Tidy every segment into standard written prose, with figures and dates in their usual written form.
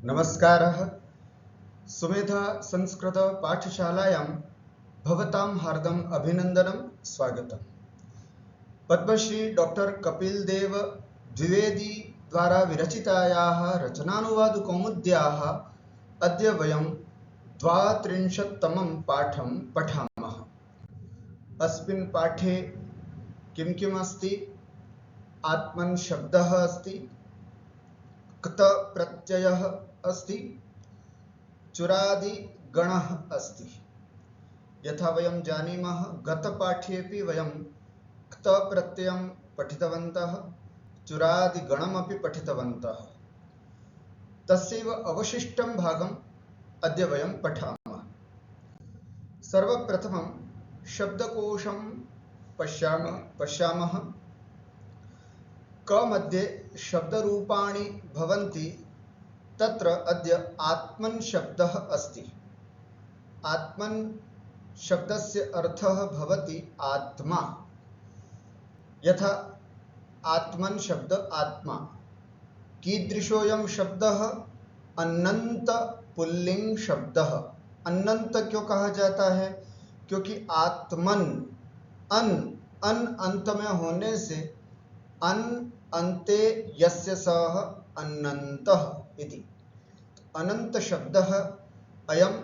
नमस्कारः। सुमेधा संस्कृत पाठशालायां भवतां हार्दम् अभिनन्दनं स्वागतम्। पद्मश्री डॉक्टर कपिल देव द्विवेदी द्वारा विरचितायाः रचनानुवादकौमुद्याः अद्य वयं 32तमं पाठं पठामः। अस्मिन् पाठे किं किम् अस्ति? आत्मन् शब्दः अस्ति, क्त प्रत्ययः अस्ति, चुरादि गणः अस्ति। यथा वयं जानीमः गतपाठ्येपि वयं क्त प्रत्ययं पठितवन्तः, चुरादि गणमपि पठितवन्तः। तस्यैव अवशिष्टं भागम् अद्य वयं पठामः। सर्वप्रथमं शब्दकोशं पश्यामः। क मध्ये शब्दरूपाणि भवन्ति। तत्र अद्य आत्मन् शब्दः अस्ति। आत्मन् शब्दस्य अर्थः भवति आत्मा। यथा आत्मन् शब्द आत्मा। कीदृशोऽयं शब्दः? अनंत पुल्लिंग शब्दः। अनंत क्यों कहा जाता है? क्योंकि आत्मन अन अंत में होने से अन अन्ते यस्य सः अनन्तः इति। अनंत शब्दः अयम्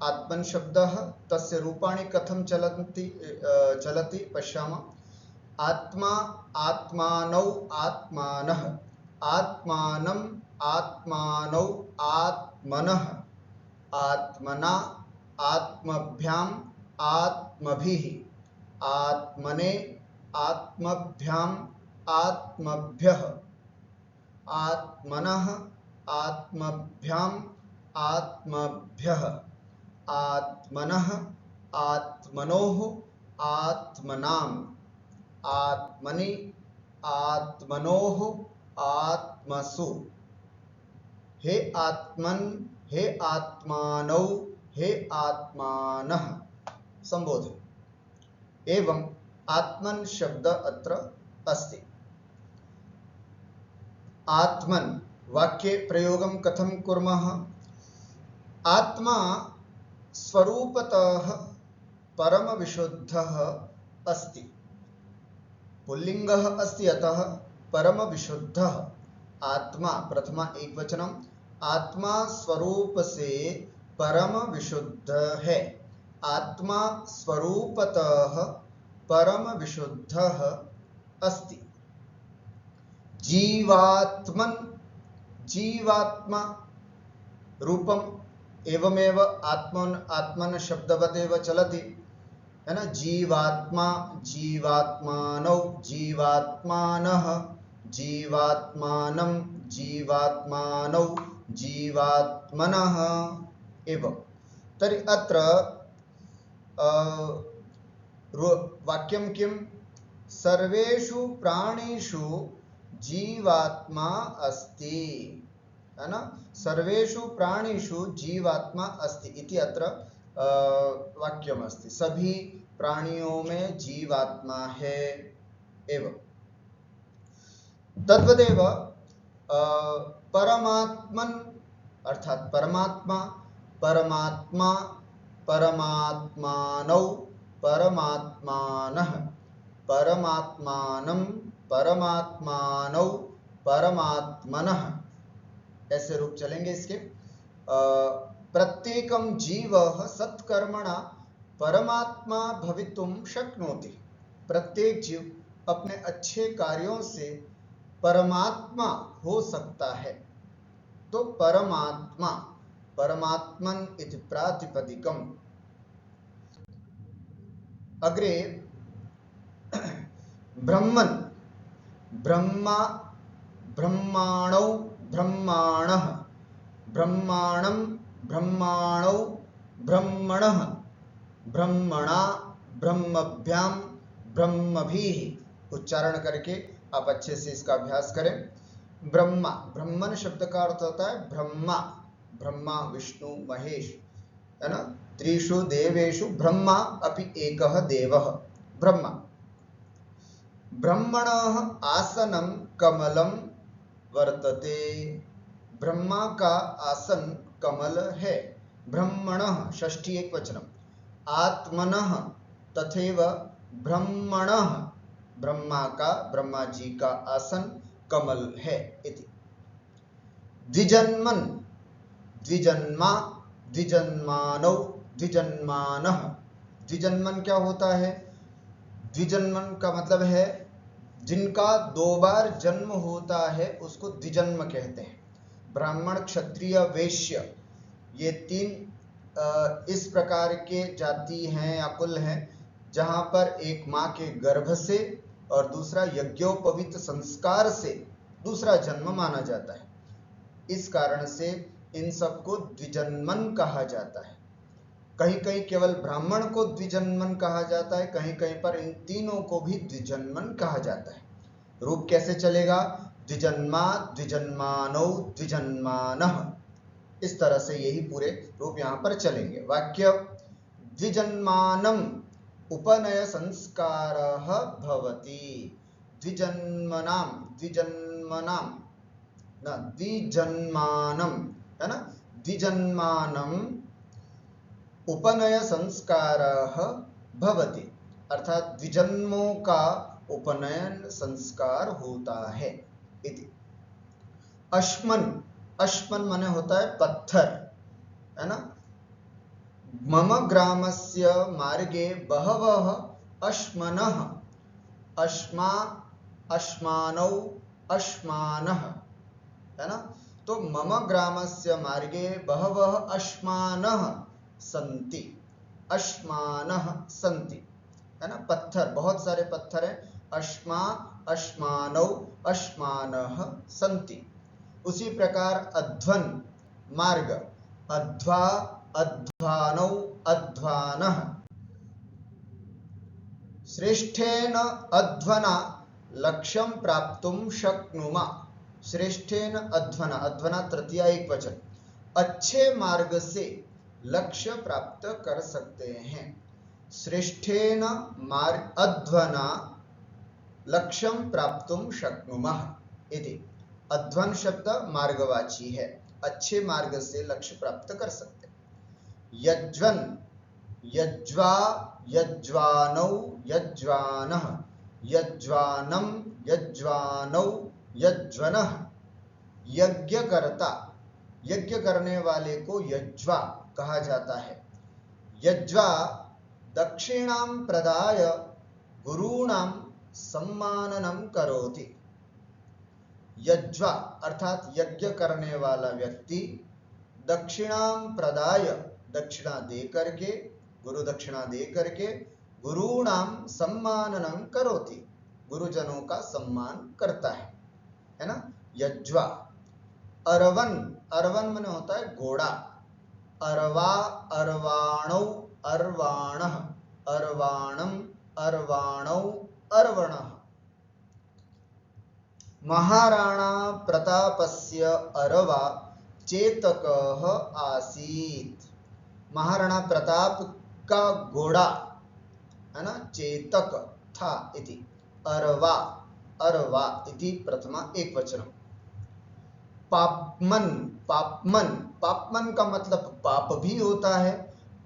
आत्मन् शब्दः। तस्य रूपाणि कथं चलति पश्यामः। आत्मा, आत्मानौ, आत्मानः, आत्मानं, आत्मानौ, आत्मनः, आत्मना, आत्मभ्याम्, आत्मभिः, आत्मने, आत्मभ्याम्, आत्मभ्यः, आत्मनः, आत्मभ्याम्, आत्मभ्यः, आत्मनः, आत्मनोः, आत्मनाम्, आत्मनि, आत्मनोः, आत्मसु। हे आत्मन्, हे आत्मानौ, हे आत्मानः संबोधन। एवं आत्मन् शब्द अत्र अस्ति। आत्मन् वाक्ये प्रयोगं कथं कुर्मः? आत्मा स्वरूपतः परमविशुद्धः अस्ति। पुल्लिंगः अस्ति, अतः परमविशुद्धः। आत्मा प्रथमा एकवचनम्। आत्मा स्वरूप से परम विशुद्ध है। आत्मा स्वरूपतः परम विशुद्धः अस्ति। जीवात्मन्, जीवात्मा रूपम एवमेव आत्मन शब्दवदेव चलति, है ना। जीवात्मा, जीवात्मानौ, जीवात्मानः, जीवात्मानं, जीवात्मानौ, जीवात्मनः एवं। तर्हि अत्र वाक्यं किं? सर्वेषु प्राणिषु जीवात्मा अस्ति, है ना। सर्वेषु प्राणिषु जीवात्मा अस्ति इति अत्र वाक्यम् अस्ति। सभी प्राणियों में जीवात्मा है एवं। तद्वदेव परमात्मन् अर्थात परमात्मा, परमात्मा, परमात्मानौ, परमात्मानः, परमात्मानं, परमात्मानौ, परमात्मनः ऐसे रूप चलेंगे इसके। प्रत्येकं जीवः सत्कर्मणा परमात्मा भवितुं शक्नोति। प्रत्येक जीव अपने अच्छे कार्यों से परमात्मा हो सकता है। तो परमात्मा, परमात्मन् इति प्रातिपदिकम्। अग्रे ब्रह्मन्, ब्रह्मा, ब्रह्माणौ, ब्रह्माणः, ब्रह्माणं, ब्रह्माणौ, ब्रह्मणः, ब्रह्मणा, ब्रह्मभ्यां, ब्रह्मभिः। उच्चारण करके आप अच्छे से इसका अभ्यास करें। ब्रह्मा, ब्रह्मन शब्द का अर्थ होता है ब्रह्मा। ब्रह्मा, विष्णु, महेश, है ना। त्रिषु देवेषु ब्रह्मा अपि एकः देवः ब्रह्मा। ब्रह्मणः आसनं कमलं वर्तते। ब्रह्मा का आसन कमल है। ब्रह्मणः षष्ठी एकवचनम्। आत्मनः तथैव ब्रह्मणः ब्रह्मा का ब्रह्मा जी का आसन कमल है इति। द्विजन्मन् द्विजन्मा द्विजन्मानौ द्विजन्मानः। द्विजन्मन क्या होता है? द्विजन्मन का मतलब है जिनका 2 बार जन्म होता है उसको द्विजन्म कहते हैं। ब्राह्मण, क्षत्रिय, वैश्य ये 3 इस प्रकार के जाति हैं या कुल हैं जहां पर एक माँ के गर्भ से और दूसरा यज्ञोपवीत संस्कार से दूसरा जन्म माना जाता है। इस कारण से इन सबको द्विजन्मन कहा जाता है। कहीं कहीं केवल ब्राह्मण को द्विजन्मन कहा जाता है, कहीं कहीं पर इन तीनों को भी द्विजन्मन कहा जाता है। रूप कैसे चलेगा? द्विजन्मा द्विजन्मानौ द्विजन्मानः। इस तरह से यही पूरे रूप यहाँ पर चलेंगे। वाक्य द्विजन्मानम उपनय संस्कारः भवति। द्विजन्मनाम द्विजन्मनाम न द्विजन्मानम है ना, द्विजन्मानम उपनय संस्कारः भवति, अर्थात द्विजन्मों का उपनयन संस्कार होता है इति। अश्मन, अश्मन माने होता है पत्थर, है ना। मम ग्रामस्य मार्गे बहवः अश्मनः। अश्मा अश्मानौ अश्मानः, है ना। तो मम ग्रामस्य मार्गे बहवः अश्मानः संति। अश्मानः संति, है ना। पत्थर, बहुत सारे पत्थर हैं। अश्मा अश्मानौ अश्मानः संति। उसी प्रकार अध्वन मार्ग, अध्वा अध्वानौ अध्वानः। श्रेष्ठेन अध्वना लक्ष्यं प्राप्तुं शक्नुमः। श्रेष्ठेन अध्वना, अध्वना तृतीया एकवचन। अच्छे मार्ग से लक्ष्य प्राप्त कर सकते हैं। श्रेष्ठेन अध्वना लक्ष्यं प्राप्तुं शक्नुमः इति। अध्वन शब्द मार्गवाची है, अच्छे मार्ग से लक्ष्य प्राप्त कर सकते हैं। यज्वन यज्वा यज्वानौ यज्वानः। यज्वानम यज्वानौ यज्वनः। यज्ञकर्ता, यज्ञ करने वाले को यज्वा कहा जाता है। यज्वा दक्षिणां प्रदाय गुरूणां सम्माननं करोति। यज्वा अर्थात यज्ञ करने वाला व्यक्ति दक्षिणां प्रदाय, दक्षिणा दे करके, गुरु दक्षिणा दे करके, गुरूणां सम्माननं करोति, गुरुजनों का सम्मान करता है ना। यज्वा। अरवन, अरवन माने होता है घोड़ा। अरवा अरवाणौ अरवाणः। अरवाणम अरवाणौ अरवणः। महाराणा प्रतापस्य अरवा चेतकः आसीत्। महाराणा प्रताप का घोड़ा, है ना, चेतक था इति। अरवा अरवा इति प्रथमा एकवचनम्। पापमन, पापमन, पापमन का मतलब पाप भी होता है,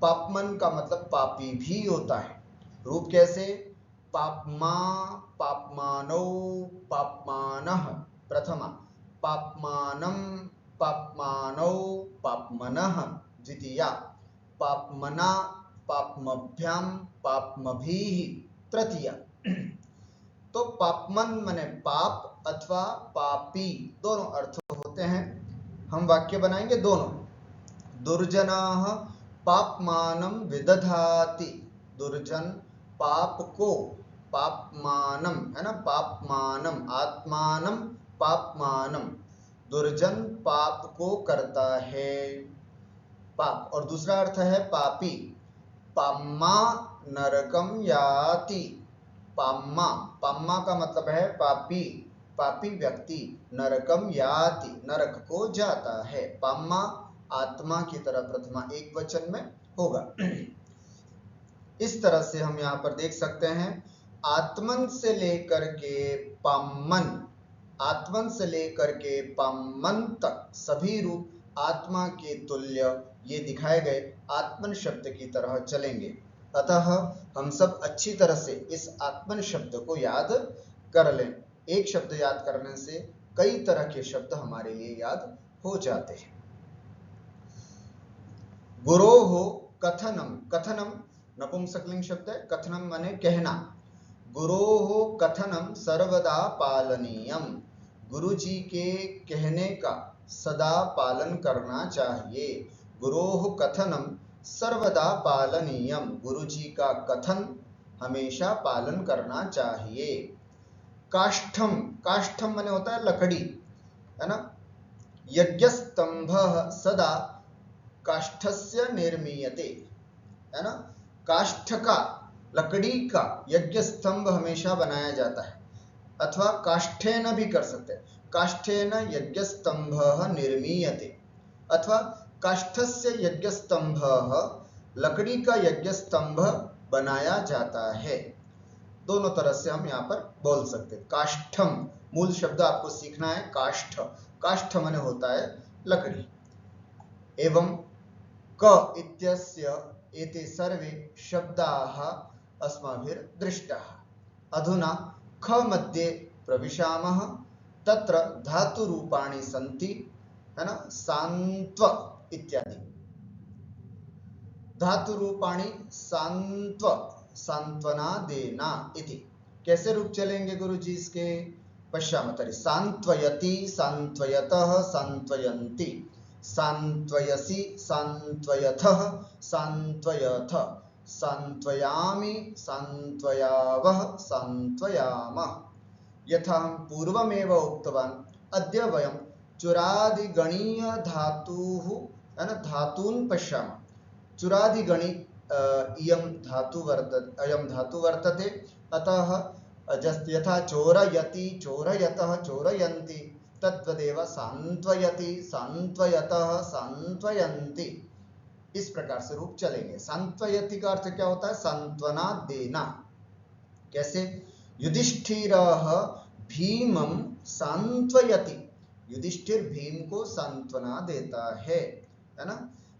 पापमन का मतलब पापी भी होता है। रूप कैसे? पापमा पापमानौ पापमानः प्रथमा। पापमानं पापमानौ पापमनः द्वितीया। पापमना पापमभ्यां पापमभिः तृतीया। तो पापमन माने पाप अथवा पापी, दोनों अर्थ होते हैं। हम वाक्य बनाएंगे दोनों। दुर्जनाः पापमानं विदधाति। दुर्जन पाप को, पापमानम है ना, पापमानम आत्मानम पापमानम, दुर्जन पाप को करता है, पाप। और दूसरा अर्थ है पापी। पाम्मा नरकम याति। पाम्मा, पाम्मा का मतलब है पापी, पापी व्यक्ति। नरकम याति, नरक को जाता है। पाम्मा आत्मा की तरह प्रथमा एक वचन में होगा। इस तरह से हम यहाँ पर देख सकते हैं, आत्मन से लेकर के पाम्मन आत्मन से लेकर के पमन तक सभी रूप आत्मा के तुल्य ये दिखाए गए आत्मन शब्द की तरह चलेंगे। अतः हम सब अच्छी तरह से इस आत्मन शब्द को याद कर लें। एक शब्द याद करने से कई तरह के शब्द हमारे लिए याद हो जाते हैं। गुरोहो कथनम, कथनम नपुंसकलिंग शब्द है, कथनम माने कहना। गुरोहो कथनम सर्वदा पालनीयम, गुरु जी के कहने का सदा पालन करना चाहिए। गुरोह कथनम सर्वदा पालनीयम, गुरु जी का कथन हमेशा पालन करना चाहिए। काष्ठम, काष्ठम माने होता है लकड़ी, है ना। यज्ञस्तंभः सदा काष्ठस्य निर्मीयते, है ना। काष्ठ का, लकड़ी का यज्ञ स्तंभ हमेशा बनाया जाता है, अथवा काष्ठेन भी कर सकते हैं। काष्ठेन यज्ञ स्तंभः निर्मीयते, अथवा काष्ठस्य यज्ञ स्तंभः, लकड़ी का यज्ञ स्तंभ बनाया जाता है। दोनों तरह से हम यहाँ पर बोल सकते हैं। काष्ठम मूल शब्द आपको सीखना है, काष्ठ, काष्ठ माने होता है लकड़ी। एवं क इत्यस्य एते सर्वे शब्दाः अस्माभिर्दृष्टाः। अधुना ख मध्ये प्रविशामः, तत्र धातुरूपाणि सन्ति, है ना, सान्त्व इत्यादि। धातुरूपाणि सान्त्व, सांत्वना देना इति। कैसे रूप चलेंगे गुरुजी इसके? पश्यामः तर्हि। सांत्वयति, सांत्वयतः, सांत्वयन्ति, सांत्वयसि, सांत्वयथः, सांत्वयथ, सांत्वयामि, सांत्वयावः, सांत्वयामः। यथा हम पूर्वमेव उक्तवान्, अद्य वयं चुरादिगणीय धातुः, है ना, धातून् पश्यामः। चुरादिगणी अयं धातु वर्तते। अतः यथा चोरयति, चोरयतः, चोरयन्ति, तद्वदेव सांत्वयति, सांत्वयतः, सांत्वयन्ति। इस प्रकार से रूप चलेंगे। सांत्वयति का अर्थ क्या होता है? सांत्वना देना। कैसे? युधिष्ठिरः भीमं सांत्वयति, युधिष्ठिर भीम को सांत्वना देता है ना।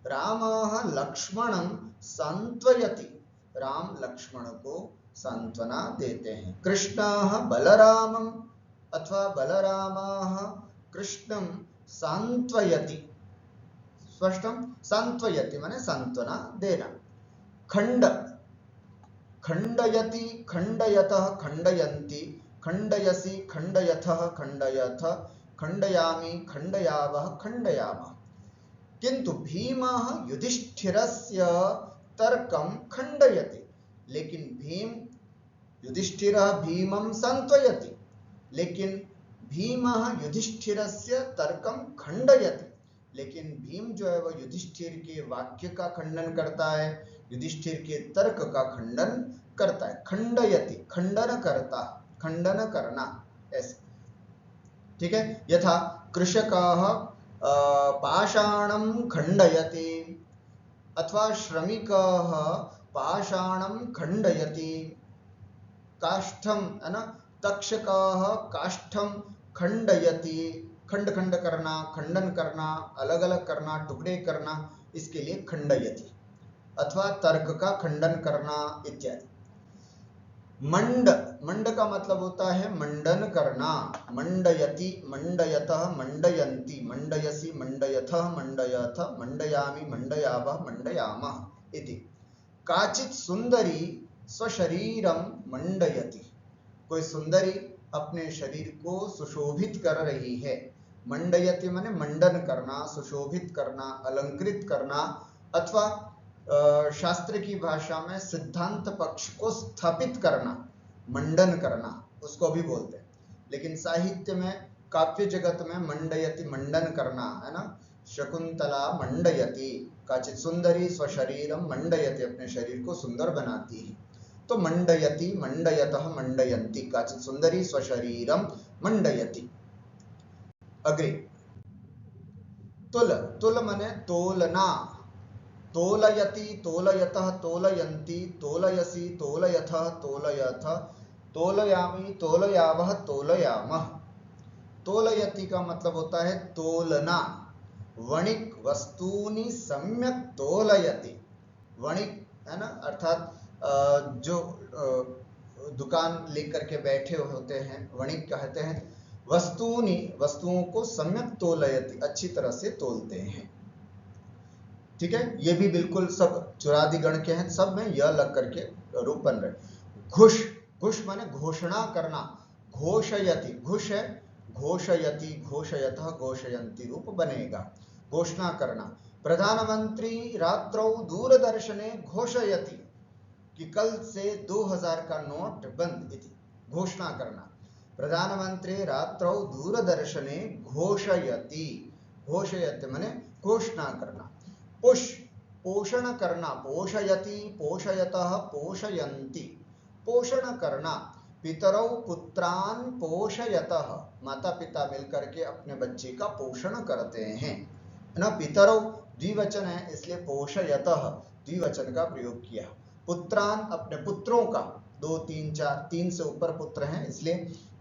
रामः लक्ष्मणं सांत्वयति, राम लक्ष्मण को सांत्वना देते हैं। कृष्णः बलरामं अथवा बलरामः कृष्णं सांत्वयति। स्पष्टम? सांत्वयति माने सांत्वना देना। खंड, खंडयति, खंडयतः, खंडयन्ति, खंडयसि, खंडयथः, खंडयथ, खंडयामि, खंडयावः, खंडयामः। किंतु भीमः युधिष्ठिरस्य तर्कं खंडयति, लेकिन भीम, युधिष्ठिरः भीमं सांत्वयति, लेकिन भीमः युधिष्ठिरस्य तर्कं खंडयति, लेकिन भीम जो है वह युधिष्ठिर के वाक्य का खंडन करता है, युधिष्ठिर के तर्क का खंडन करता है। खंडयति, खंडन करता, खंडन करना, ऐसे। ठीक है। यथा कृषकः पाषाणं खंडयति, अथवा श्रमिकः पाषाणं खंडयति। काष्ठम, है ना, तक्षकः काष्ठम खंडयति, खंड खंड करना, खंडन करना, अलग अलग करना, टुकड़े करना, इसके लिए खंडयति। अथवा तर्क का खंडन करना इत्यादि। मंड, मंड का मतलब होता है मंडन करना। मंडयति, मंडयतः, मंडयन्ति, मंडयसि, मंडयथः, मंडयथ, मंडयामि, मंडयावः, मंडयामः इति। काचित् सुंदरी स्वशरीरं मंडयति, कोई सुंदरी अपने शरीर को सुशोभित कर रही है। मंडयति माने मंडन करना, सुशोभित करना, अलंकृत करना, अथवा शास्त्र की भाषा में सिद्धांत पक्ष को स्थापित करना, मंडन करना, उसको भी बोलते हैं। लेकिन साहित्य में, काव्य जगत में मंडयति मंडन करना, है ना। शकुंतला मंडयति, काचित सुंदरी स्वशरीरम मंडयति, अपने शरीर को सुंदर बनाती है। तो मंडयति, मंडयतः, मंडयन्ति, काचित सुंदरी स्वशरीरम मंडयति। अग्रे तुल, तुल माने तोलना। तोलयति, तोलयतः, तोलयन्ति, तोलयसि, तोलयथः, तोलयथ, तोलयामि, तोलयावः, तोलयामः। तोलयति का मतलब होता है तोलना। वणिक वस्तूनि सम्यक तोलयति। वणिक है ना, अर्थात जो दुकान लेकर के बैठे होते हैं वणिक कहते हैं। वस्तूनि वस्तुओं को सम्यक तोलयति अच्छी तरह से तोलते हैं। ठीक है, ये भी बिल्कुल सब चुरादी गण के हैं, सब में यह लग करके रूप बन रहे। घुष, घुष माने घोषणा करना। घोषयति, घुष है, घोषयति, घोषयतः, घोषयन्ति रूप बनेगा, घोषणा करना। प्रधानमंत्री रात्रौ दूरदर्शने घोषयति कि कल से 2000 का नोट बंद इति, घोषणा करना। प्रधानमंत्री रात्रौ दूरदर्शने घोषयति, घोषयति माने घोषणा करना। पुष, पोषण करना। पोषयति, पोषयतः, पोषयन्ति, पोषण करना। पितरौ पुत्रान् पोषयतः, माता पिता मिलकर के अपने बच्चे का पोषण करते हैं ना। पितरौ द्विवचन है इसलिए पोषयतः द्विवचन का प्रयोग किया। पुत्रान अपने पुत्रों का, 2 3 4 3 से ऊपर पुत्र हैं इसलिए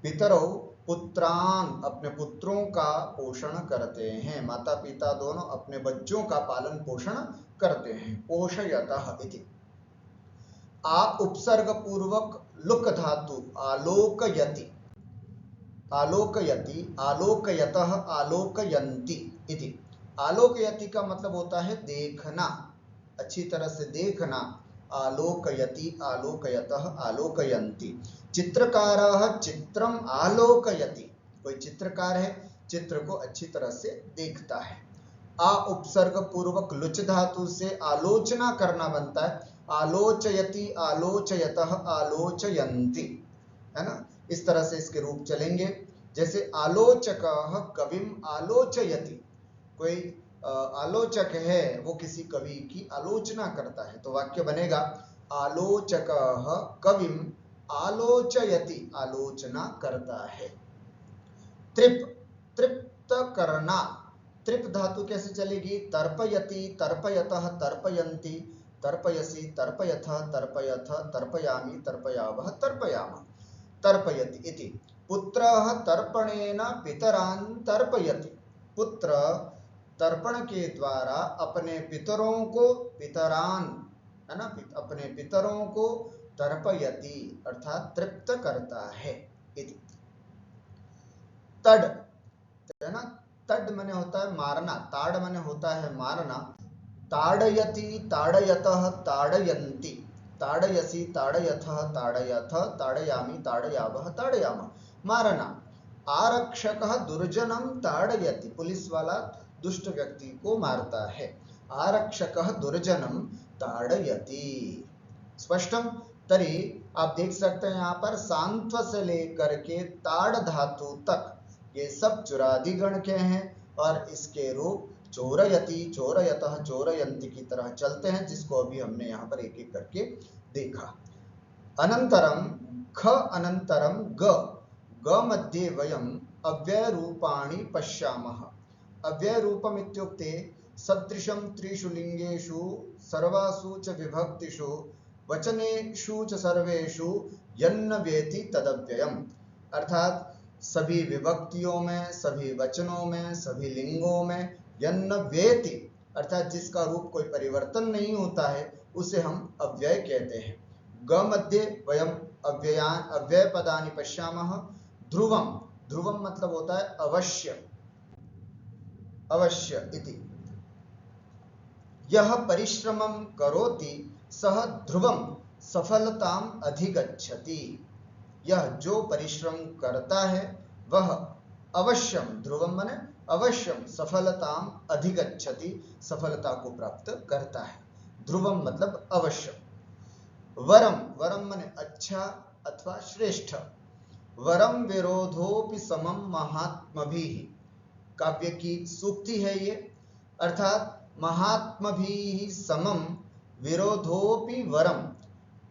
पितरौ पुत्रान अपने पुत्रों का पोषण करते हैं। माता पिता दोनों अपने बच्चों का पालन पोषण करते हैं। पोषयतः इति। आ उपसर्ग पूर्वक लुक धातु आलोकयति, आलोकयति, आलोकयतः, आलोकयन्ति इति। आलोकयति का मतलब होता है देखना, अच्छी तरह से देखना। आलोकयति, आलोकयतः, आलोकयन्ति। चित्रकारः चित्रम आलोकयति, कोई चित्रकार है चित्र को अच्छी तरह से देखता है। आ उपसर्ग पूर्वक लुच धातु से आलोचना करना बनता है। आलोचयति, आलोचयतः, आलोचयन्ति, है ना। इस तरह से इसके रूप चलेंगे। जैसे आलोचकः कविम आलोचयति, कोई आलोचक है वो किसी कवि की आलोचना करता है, तो वाक्य बनेगा आलोचकः कविम आलोचयति, आलोचना करता है। तृप, तृप्त करना। तृप धातु कैसे चलेगी? तर्पयति, तर्पयतः, तर्पयन्ति, तर्पयसि, तर्पयथः, तर्पयथ, तर्पयामि, तर्पयावः, तर्पयामः, तर्पयति इति। पुत्रः तर्पणेन पितरान् तर्पयति, पुत्र तर्पण के द्वारा अपने पितरों को, पितरान है ना, अपने पितरों को तर्पयति अर्थात तृप्त करता है इति। तड है ना, तड माने होता है मारना, ताड़ माने होता है मारना। ताड़यति, ताड़यतः, ताड़यन्ति, ताड़यसि, ताड़यथः, ताड़यथ, ताड़यामि, ताड़यावः, ताड़यामः, मारना। आरक्षकः दुर्जनम ताड़यति, पुलिस वाला दुष्ट व्यक्ति को मारता है। आरक्षकः दुर्जनम ताड़यति। स्पष्टम? तरी आप देख सकते हैं यहाँ पर सांत्व से लेकर के ताड़ धातु तक ये सब चुरादी गण के हैं और इसके रूप चोरयति, चोरयतः, चोरयन्ति की तरह चलते हैं, जिसको अभी हमने यहाँ पर एक एक करके देखा। अनंतरम ख अनंतरम ग, ग मध्ये वयम अव्यय रूपाणि पश्यामः। अव्यय रूपम इत्युक्ते सदृशं त्रिषु लिंगेषु सर्वासु च विभक्तिषु वचनेषु च सर्वेषु यन्न वेति तदव्ययम्, अर्थात सभी विभक्तियों में, सभी वचनों में, सभी लिंगों में यन्न वेति अर्थात जिसका रूप कोई परिवर्तन नहीं होता है उसे हम अव्यय कहते हैं। ग मध्ये वयम अव्ययान अव्यय पदानि पश्यामः। ध्रुवम, ध्रुवम मतलब होता है अवश्य, अवश्य इति। यह परिश्रमं करोति सह ध्रुवम सफलताम अधिगच्छति, यह जो परिश्रम करता है वह अवश्यम, ध्रुवम माने अवश्यम, सफलताम अधिगच्छति, सफलता को प्राप्त करता है। ध्रुवम मतलब अवश्य। वरम, वरम माने अच्छा अथवा श्रेष्ठ। वरम विरोधोपि समम महात्मभिः, काव्य की सूक्ति है ये, अर्थात महात्मभिः समम विरोधोपि वरम,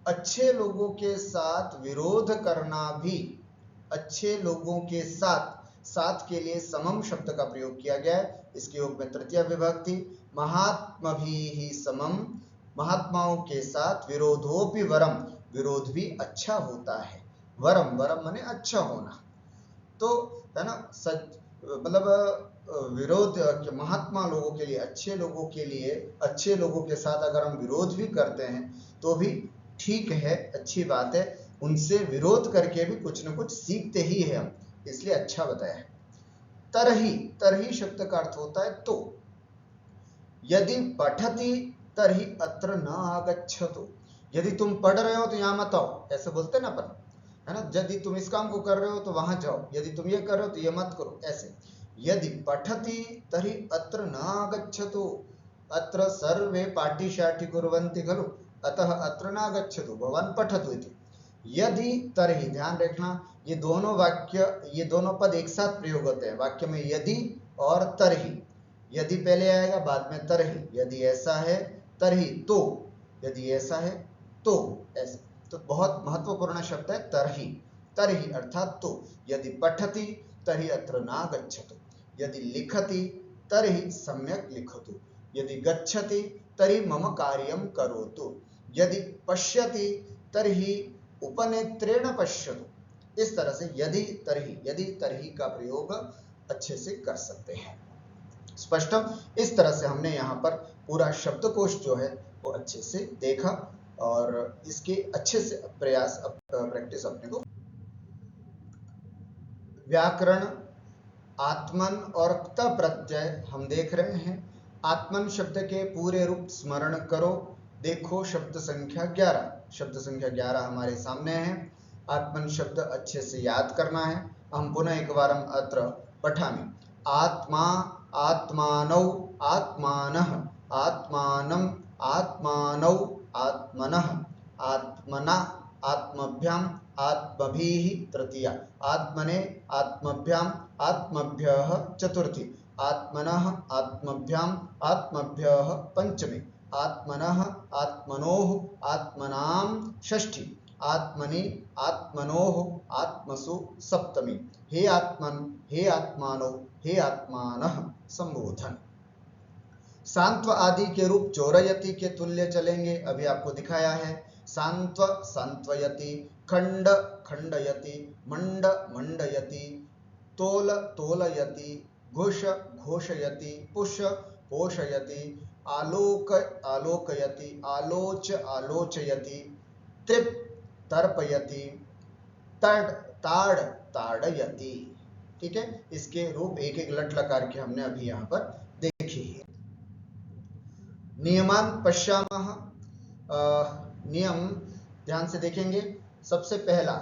अच्छे लोगों के साथ विरोध करना भी, अच्छे लोगों के साथ, साथ के लिए समम शब्द का प्रयोग किया गया है, इसके योग में तृतीय विभक्ति। महात्मभिः समम, महात्माओं के साथ, विरोधोपि वरम, विरोध भी अच्छा होता है। वरम, वरम माने अच्छा होना। तो है ना, सच मतलब विरोध, महात्मा लोगों के लिए, अच्छे लोगों के लिए, अच्छे लोगों के साथ अगर हम विरोध भी करते हैं तो भी ठीक है, अच्छी बात है। उनसे विरोध करके भी कुछ न कुछ सीखते ही है हम, इसलिए अच्छा बताया है। तरही, तरही शब्द का अर्थ होता है तो। यदि पठति तरही अत्र न आगच्छतु, यदि तुम पढ़ रहे हो तो यहाँ मत आओ, ऐसे बोलते ना अपन, है ना। यदि तुम इस काम को कर रहे हो तो वहां जाओ, यदि तुम ये कर रहे हो तो ये मत करो, ऐसे। यदि पठति तर्हि अत्र न आगच्छतु, अत्र सर्वे पाठिशाठी कुर्वन्ति खलु, अतः अत्र न आगच्छतु, भवान् पठतु इति। यदि तर्हि, ध्यान रखना, ये दोनों वाक्य, ये दोनों पद एक साथ प्रयोग होते हैं वाक्य में, यदि और तरही। यदि पहले आएगा, बाद में तरही। यदि ऐसा है तरही तो, यदि ऐसा है तो ऐसा। तो बहुत महत्वपूर्ण शब्द है तरही। तरही अर्थात तो। यदि पठति तर्हि अत्र नागच्छतु, यदि लिखति तर्हि सम्यक लिखतु, यदि गच्छति तर्हि मम कार्यं करोतु, यदि पश्यति तर्हि उपनेत्रेण पश्यतु। इस तरह से यदि तरही का प्रयोग अच्छे से कर सकते हैं। स्पष्टम। इस तरह से हमने यहाँ पर पूरा शब्दकोश जो है वो अच्छे से देखा और इसके अच्छे से प्रयास प्रैक्टिस अपने को। व्याकरण, आत्मन और क्त प्रत्यय हम देख रहे हैं। आत्मन शब्द के पूरे रूप स्मरण करो। देखो शब्द संख्या 11, शब्द संख्या 11 हमारे सामने है। आत्मन शब्द अच्छे से याद करना है। हम पुनः एक बार अत्र पठामि। आत्मा, आत्मानौ, आत्मानः, आत्मानं, आत्मानौ, आत्मनः, आत्मना, आत्मभ्याम, आत्मभिः तृतीया, आत्मने, आत्मभ्याम, आत्मभ्यः चतुर्थी, आत्मनः, आत्मभ्याम, आत्मभ्यः पंचमी, आत्मनः, आत्मनोः, आत्मनां षष्ठी, आत्मनि, आत्मनोः, आत्मसु सप्तमी। हे आत्मन, हे आत्मानो, हे आत्मानः संबोधन। सांत्व आदि के रूप चोरयति के तुल्य चलेंगे, अभी आपको दिखाया है। सांत्व सांत्वयति, खंड खंडयति, मंड मंडयति, तोल तोलयति, घोष घोषयति, पुष पोषयति, आलोक आलोकयति, आलोच आलोचयति, तृप तर्पयति, तड़ ताड़ ताड़यति। ठीक है, इसके रूप एक एक लट लकार के हमने अभी यहाँ पर देखी है। नियमान पश्यामः। नियम ध्यान से देखेंगे। सबसे पहला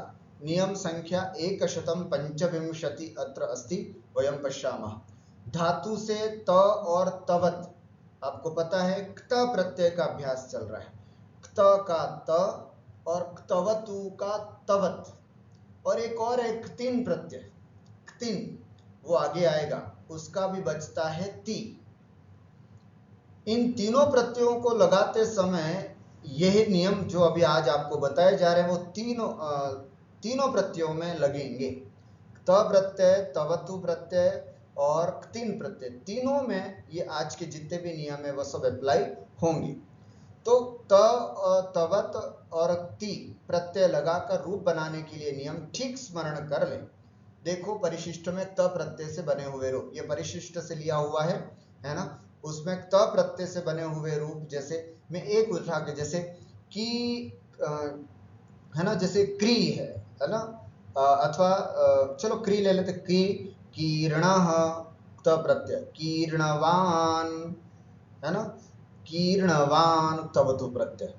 नियम संख्या 125 अत्र अस्ति, वयं पश्यामः। धातु से त और तवत, आपको पता है क्त प्रत्यय का अभ्यास चल रहा है। क्त का त और क्तवतु का तवत, और एक और है क्तिन प्रत्यय, क्तिन, वो आगे आएगा, उसका भी बचता है ती। इन तीनों प्रत्ययों को लगाते समय यह नियम जो अभी आज आपको बताए जा रहे हैं वो तीनों प्रत्ययों में लगेंगे। त प्रत्यय, तवतु प्रत्यय और क्तिन प्रत्यय, तीनों में ये आज के जितने भी नियम है वो सब अप्लाई होंगे। तो त, तवत और ती प्रत्यय लगाकर रूप बनाने के लिए नियम ठीक स्मरण कर लें। देखो परिशिष्ट में त प्रत्यय से बने हुए रूप, ये परिशिष्ट से लिया हुआ है ना। उसमें त प्रत्यय से बने हुए रूप, जैसे मैं एक उठा के, जैसे की है ना, जैसे क्री है ना, अथवा चलो क्री ले लेते, की, कीर्णः त प्रत्यय, कीर्णवान, है ना, कीर्णवान तवतु प्रत्यय,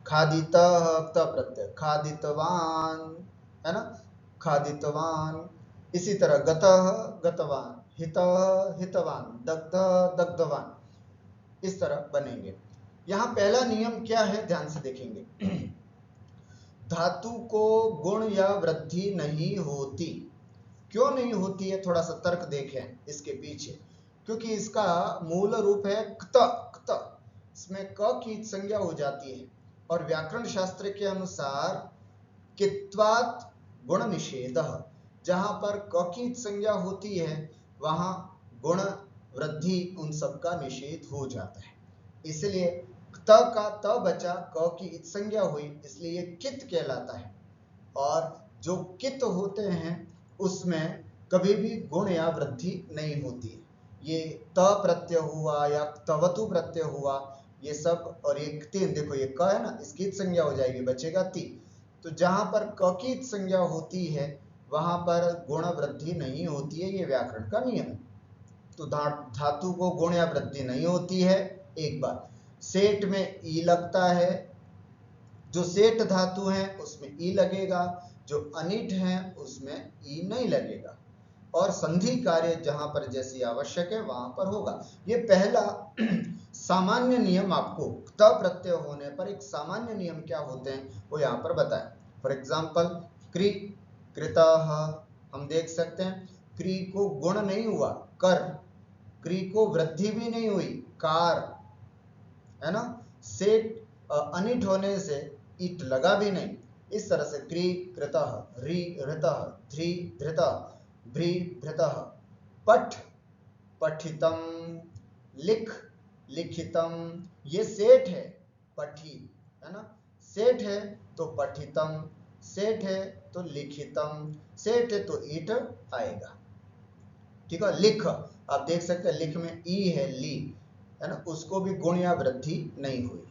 खादितः त प्रत्यय, खादितवान, है ना, खादितवान। इसी तरह गतः गतवान, हितः हितवान, दग्धः दग्धवान, इस तरह बनेंगे। यहाँ पहला नियम क्या है, ध्यान से देखेंगे। धातु को गुण या वृद्धि नहीं होती। क्यों नहीं होती है, थोड़ा सा तर्क देखें इसके पीछे। क्योंकि इसका मूल रूप है क्त, क्त, इसमें क की संज्ञा हो जाती है, और व्याकरण शास्त्र के अनुसार कित्वात् गुण निषेधः, जहां पर क की संज्ञा होती है वहां गुण वृद्धि उन सब का निषेध हो जाता है। इसलिए त का त बचा, क की इत संज्ञा हुई, इसलिए कित कहलाता है। और जो कित होते हैं उसमें कभी भी गुण या वृद्धि नहीं होती है। ये त प्रत्यय हुआ या तवतु प्रत्यय हुआ, ये सब, और ये तीन, देखो ये क है ना, इसकी संज्ञा हो जाएगी, बचेगा ती। तो जहां पर क की संज्ञा होती है वहां पर गुण वृद्धि नहीं होती है, ये व्याकरण का नियम है। तो धातु को गुण या वृद्धि नहीं होती है। एक बार सेठ में ई लगता है, जो सेठ धातु है उसमें ई लगेगा, जो अनिट है उसमें ई नहीं लगेगा, और संधि कार्य जहां पर जैसी आवश्यक है वहां पर होगा। ये पहला सामान्य नियम, आपको त प्रत्यय होने पर एक सामान्य नियम क्या होते हैं वो यहाँ पर बताएं। फॉर एग्जाम्पल क्री, कृतः, हम देख सकते हैं क्री को गुण नहीं हुआ कर, क्री को वृद्धि भी नहीं हुई कार, है ना। सेठ अनिट होने से इट लगा भी नहीं। इस तरह से क्री कृतः, री ऋतः, ध्री धृतः, भ्री भृतः, पठ पठितम, लिख लिखितम, ये सेठ है पठी, है ना, सेठ है तो पठितम, सेठ है तो लिखितम, सेठ है तो ईट आएगा। ठीक है। लिख, आप देख सकते हैं लिख में ई है, ली, है ना, उसको भी गुण या वृद्धि नहीं हुई।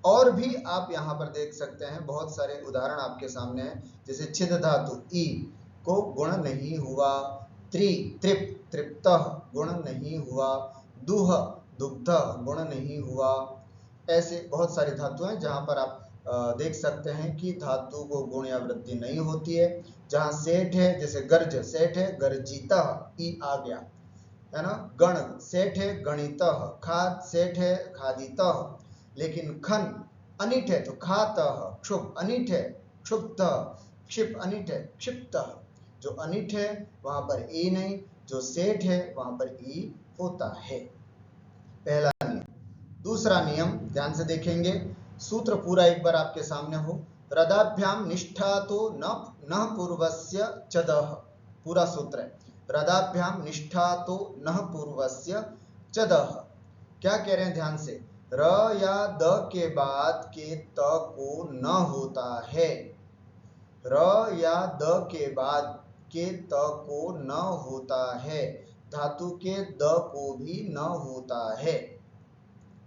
और भी आप यहाँ पर देख सकते हैं बहुत सारे उदाहरण आपके सामने हैं, जैसे छिद धातु ई को गुण नहीं हुआ, त्रि त्रिप तृप्तः गुण नहीं हुआ, दुह दुग्ध गुण नहीं हुआ। ऐसे बहुत सारी धातु हैं जहां पर आप देख सकते हैं कि धातु को गुण या वृद्धि नहीं होती है। जहां सेठ है, जैसे गर्ज सेठ है, गर्जिता ई आ गया, है ना। गण सेठ है, गणितः, खाद सेठ है, खादितः। लेकिन खन अनिट है तो खातः, क्षुभ अनिट है, क्षुब्धः, क्षिप अनिट है, क्षिप्तः। जो अनिट है वहां पर ई नहीं, जो सेठ है वहां पर ई होता है। पहला नियम। दूसरा नियम ध्यान से देखेंगे, सूत्र पूरा एक बार आपके सामने हो। रदाभ्याम निष्ठा तो न पूर्वस्य चदः, पूरा सूत्र है। रदाभ्याम निष्ठा तो न पूर्वस्य चदः। क्या कह रहे हैं ध्यान से, र या द के बाद के त को न होता है, र या द के बाद के त को न होता है, धातु के द को भी न होता है।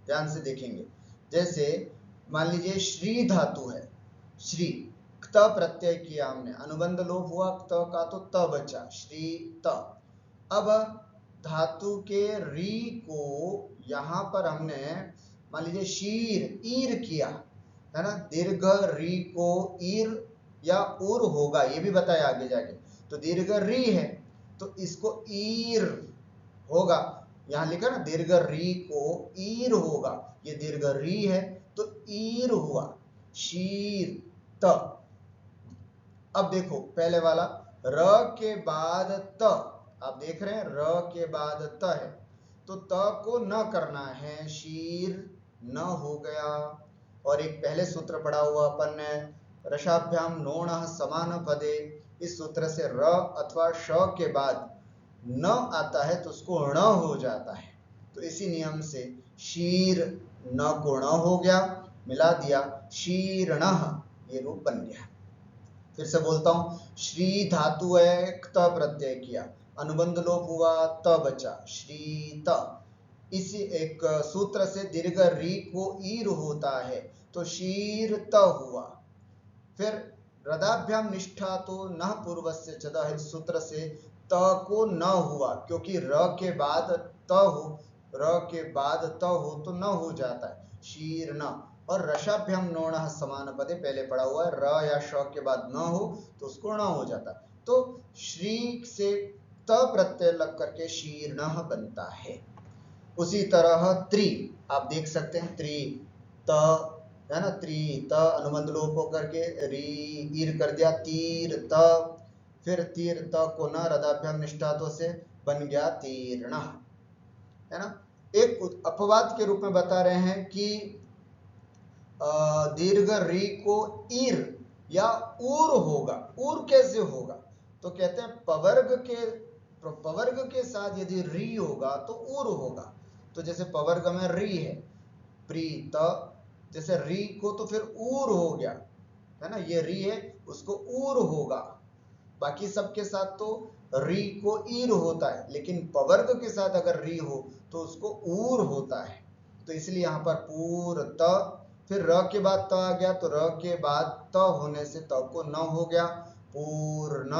ध्यान से देखेंगे, जैसे मान लीजिए श्री धातु है, श्री त प्रत्यय किया हमने, अनुबंध लोप हुआ त का तो त बचा, श्री त। अब धातु के री को यहां पर हमने मान लीजिए शीर ईर किया, है ना, दीर्घ री को ईर या उर होगा, ये भी बताया आगे जाके। तो दीर्घ री है तो इसको ईर होगा, यहां लिखा ना दीर्घ री को ईर होगा, ये दीर्घ री है तो ईर हुआ, शीर त। अब देखो पहले वाला र के बाद त, आप देख रहे हैं र के बाद त है तो त को न करना है, शीर न हो गया। और एक पहले सूत्र पढ़ा हुआ अपन ने, रसाभ्याम नोण समान पदे, इस सूत्र से र अथवा श के बाद न आता है तो उसको ण हो जाता है। तो इसी नियम से शीर न को ण हो गया, मिला दिया शीर्ण, ये रूप बन गया। फिर से बोलता हूं, श्री धातु है, त प्रत्यय किया, अनुबंध लोप हुआ, त बचा, श्री त। इसी एक सूत्र से दीर्घ री को ईर होता है तो शीर त हुआ। फिर रदाभ्याम निष्ठा तो न पूर्वस्य चदा, इस सूत्र से त को न हुआ, क्योंकि र के बाद त हो, र के बाद त हो तो न हो जाता है, शीर न। और रसाभ्याम नोण समान पदे, पहले पड़ा हुआ है, र या श के बाद न हो तो उसको न हो जाता। तो श्री से त प्रत्यय लग करके शीर्ण बनता है। उसी तरह त्रि, आप देख सकते हैं त्रि त, है ना, त्रि त अनुबंध लोप होकर के री ईर कर दिया, तीर त। फिर तीर त को न रदाभ्याम निष्ठातों से बन गया तीर्ण, है ना। एक अपवाद के रूप में बता रहे हैं कि दीर्घ री को ईर या ऊर होगा, ऊर कैसे होगा, तो कहते हैं पवर्ग के साथ यदि री होगा तो ऊर होगा। तो जैसे पवर्ग में री है, प्रीत, जैसे री को तो फिर ऊर हो गया, है ना, ये री है उसको ऊर होगा। बाकी सबके साथ तो री को ईर होता है, लेकिन पवर्ग के साथ अगर री हो तो उसको ऊर होता है। तो इसलिए यहाँ पर पूर त, फिर र के बाद त आ गया, तो र के बाद त होने से त को न हो गया, पूर्ण,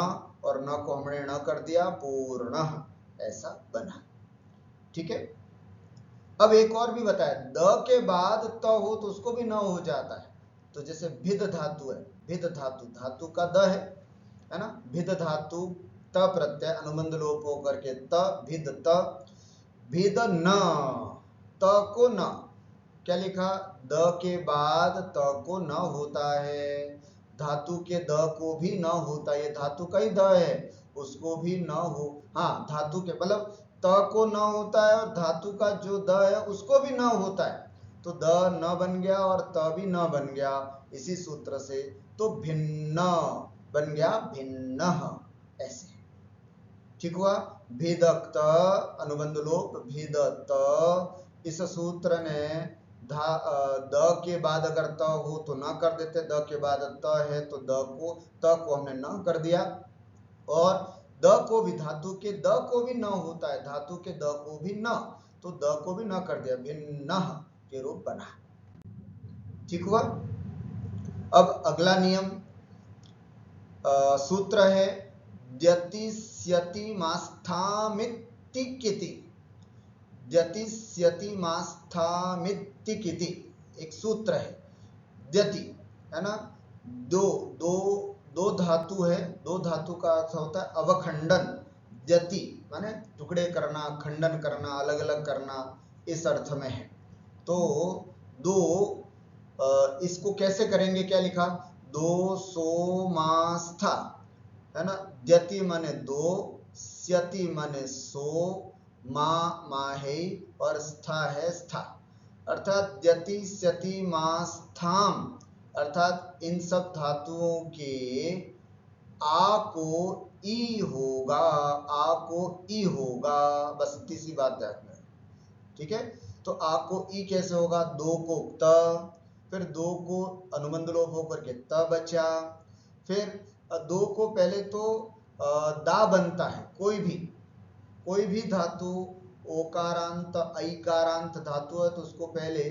और न को हमने न कर दिया पूर्ण, ऐसा बना। ठीक है। अब एक और भी बताया, द के बाद त हो तो उसको भी न हो जाता है। तो जैसे भिद धातु है, भिद धातु, धातु का द है ना, भिद धातु त प्रत्यय अनुबंध लोप होकर के त, भिद त, भिद न, त को न, क्या लिखा, द के बाद त को न होता है, धातु के द को भी न होता है, ये धातु का ही द है, उसको भी न हो, हाँ धातु के मतलब त को न होता है, और धातु का जो द है उसको भी न होता है, तो द न बन गया और त भी न बन गया, इसी सूत्र से तो भिन्न बन गया, भिन्न, ऐसे। ठीक हुआ। भेदक्त अनुबंध लोप, भेदत, इस सूत्र ने द के बाद अगर त हो तो न कर देते, द के बाद त है तो त को हमने न कर दिया, और द को भी, धातु के द को भी न होता है, धातु के द को भी न, तो द को भी न कर दिया, भिन्न के रूप बना। ठीक हुआ। अब अगला नियम सूत्र है द्यतिस्यति मास्थामित्तिकिति, द्यतिस्यति मास्थामित्तिकिति एक सूत्र है। द्यति है ना, दो धातु है, दो धातु का अर्थ होता है अवखंडन, द्यति माने टुकड़े करना, खंडन करना, अलग अलग करना, इस अर्थ में है। तो दो, इसको कैसे करेंगे, क्या लिखा, दो सोमास्था है ना, द्यति माने दो, स्यति माने सो, माहे, और स्था है स्था, अर्थात द्यति स्यति मास्थाम, अर्थात इन सब धातुओं के आ को ई होगा, आ को ई होगा, बस इतनी सी बात रखना है। ठीक है। तो आ को ई कैसे होगा, दो को त, फिर दो को अनुबंध लोप होकर के त बचा, फिर दो को पहले तो दा बनता है, कोई भी धातु ओकारांत ऐकारांत धातु है तो उसको पहले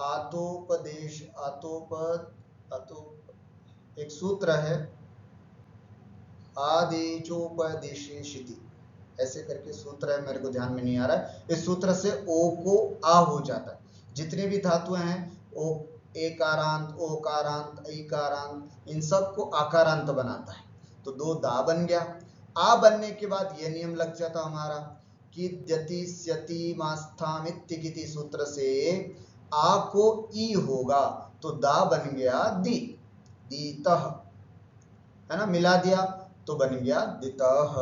आतोपदेश, एक सूत्र है आदेशोपदेशेशिति, ऐसे करके सूत्र है, मेरे को ध्यान में नहीं आ रहा है। इस सूत्र से ओ को आ हो जाता है, जितने भी धातुएं हैं ओ, एकारांत, ओकारांत, ऐकारांत, इन सब को आकारांत बनाता है, तो दो दा बन गया। आ बनने के बाद यह नियम लग जाता हमारा कि द्यति स्यति मास्थामित्तिकिति सूत्र से आ को ई होगा, तो दा बन गया दी, दीतः है ना, मिला दिया तो बन गया दितः।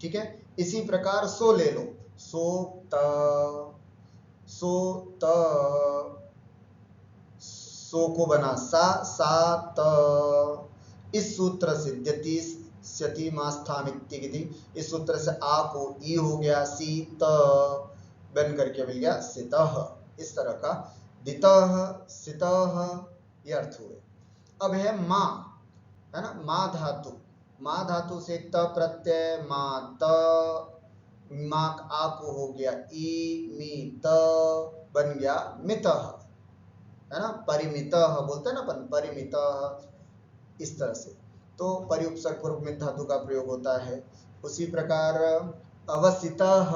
ठीक है। इसी प्रकार सो ले लो, सोक्त, सोत, सो को बना सा, सात, इस सूत्र से द्यति स्यति मास्थामित्तिकिति, इस सूत्र से आ को ई हो गया, सीत बन करके मिल गया सितः, इस तरह का दितः सितः ये अर्थ हुए। अब है माँ, है ना, माँ धातु, माँ धातु से त प्रत्यय मात, माँ आ को हो गया ई, मीत बन गया मितः, है ना, परिमितः बोलते हैं ना अपन, परिमितः, इस तरह से। तो परि उपसर्ग पूर्व में धातु का प्रयोग होता है। उसी प्रकार अवसितः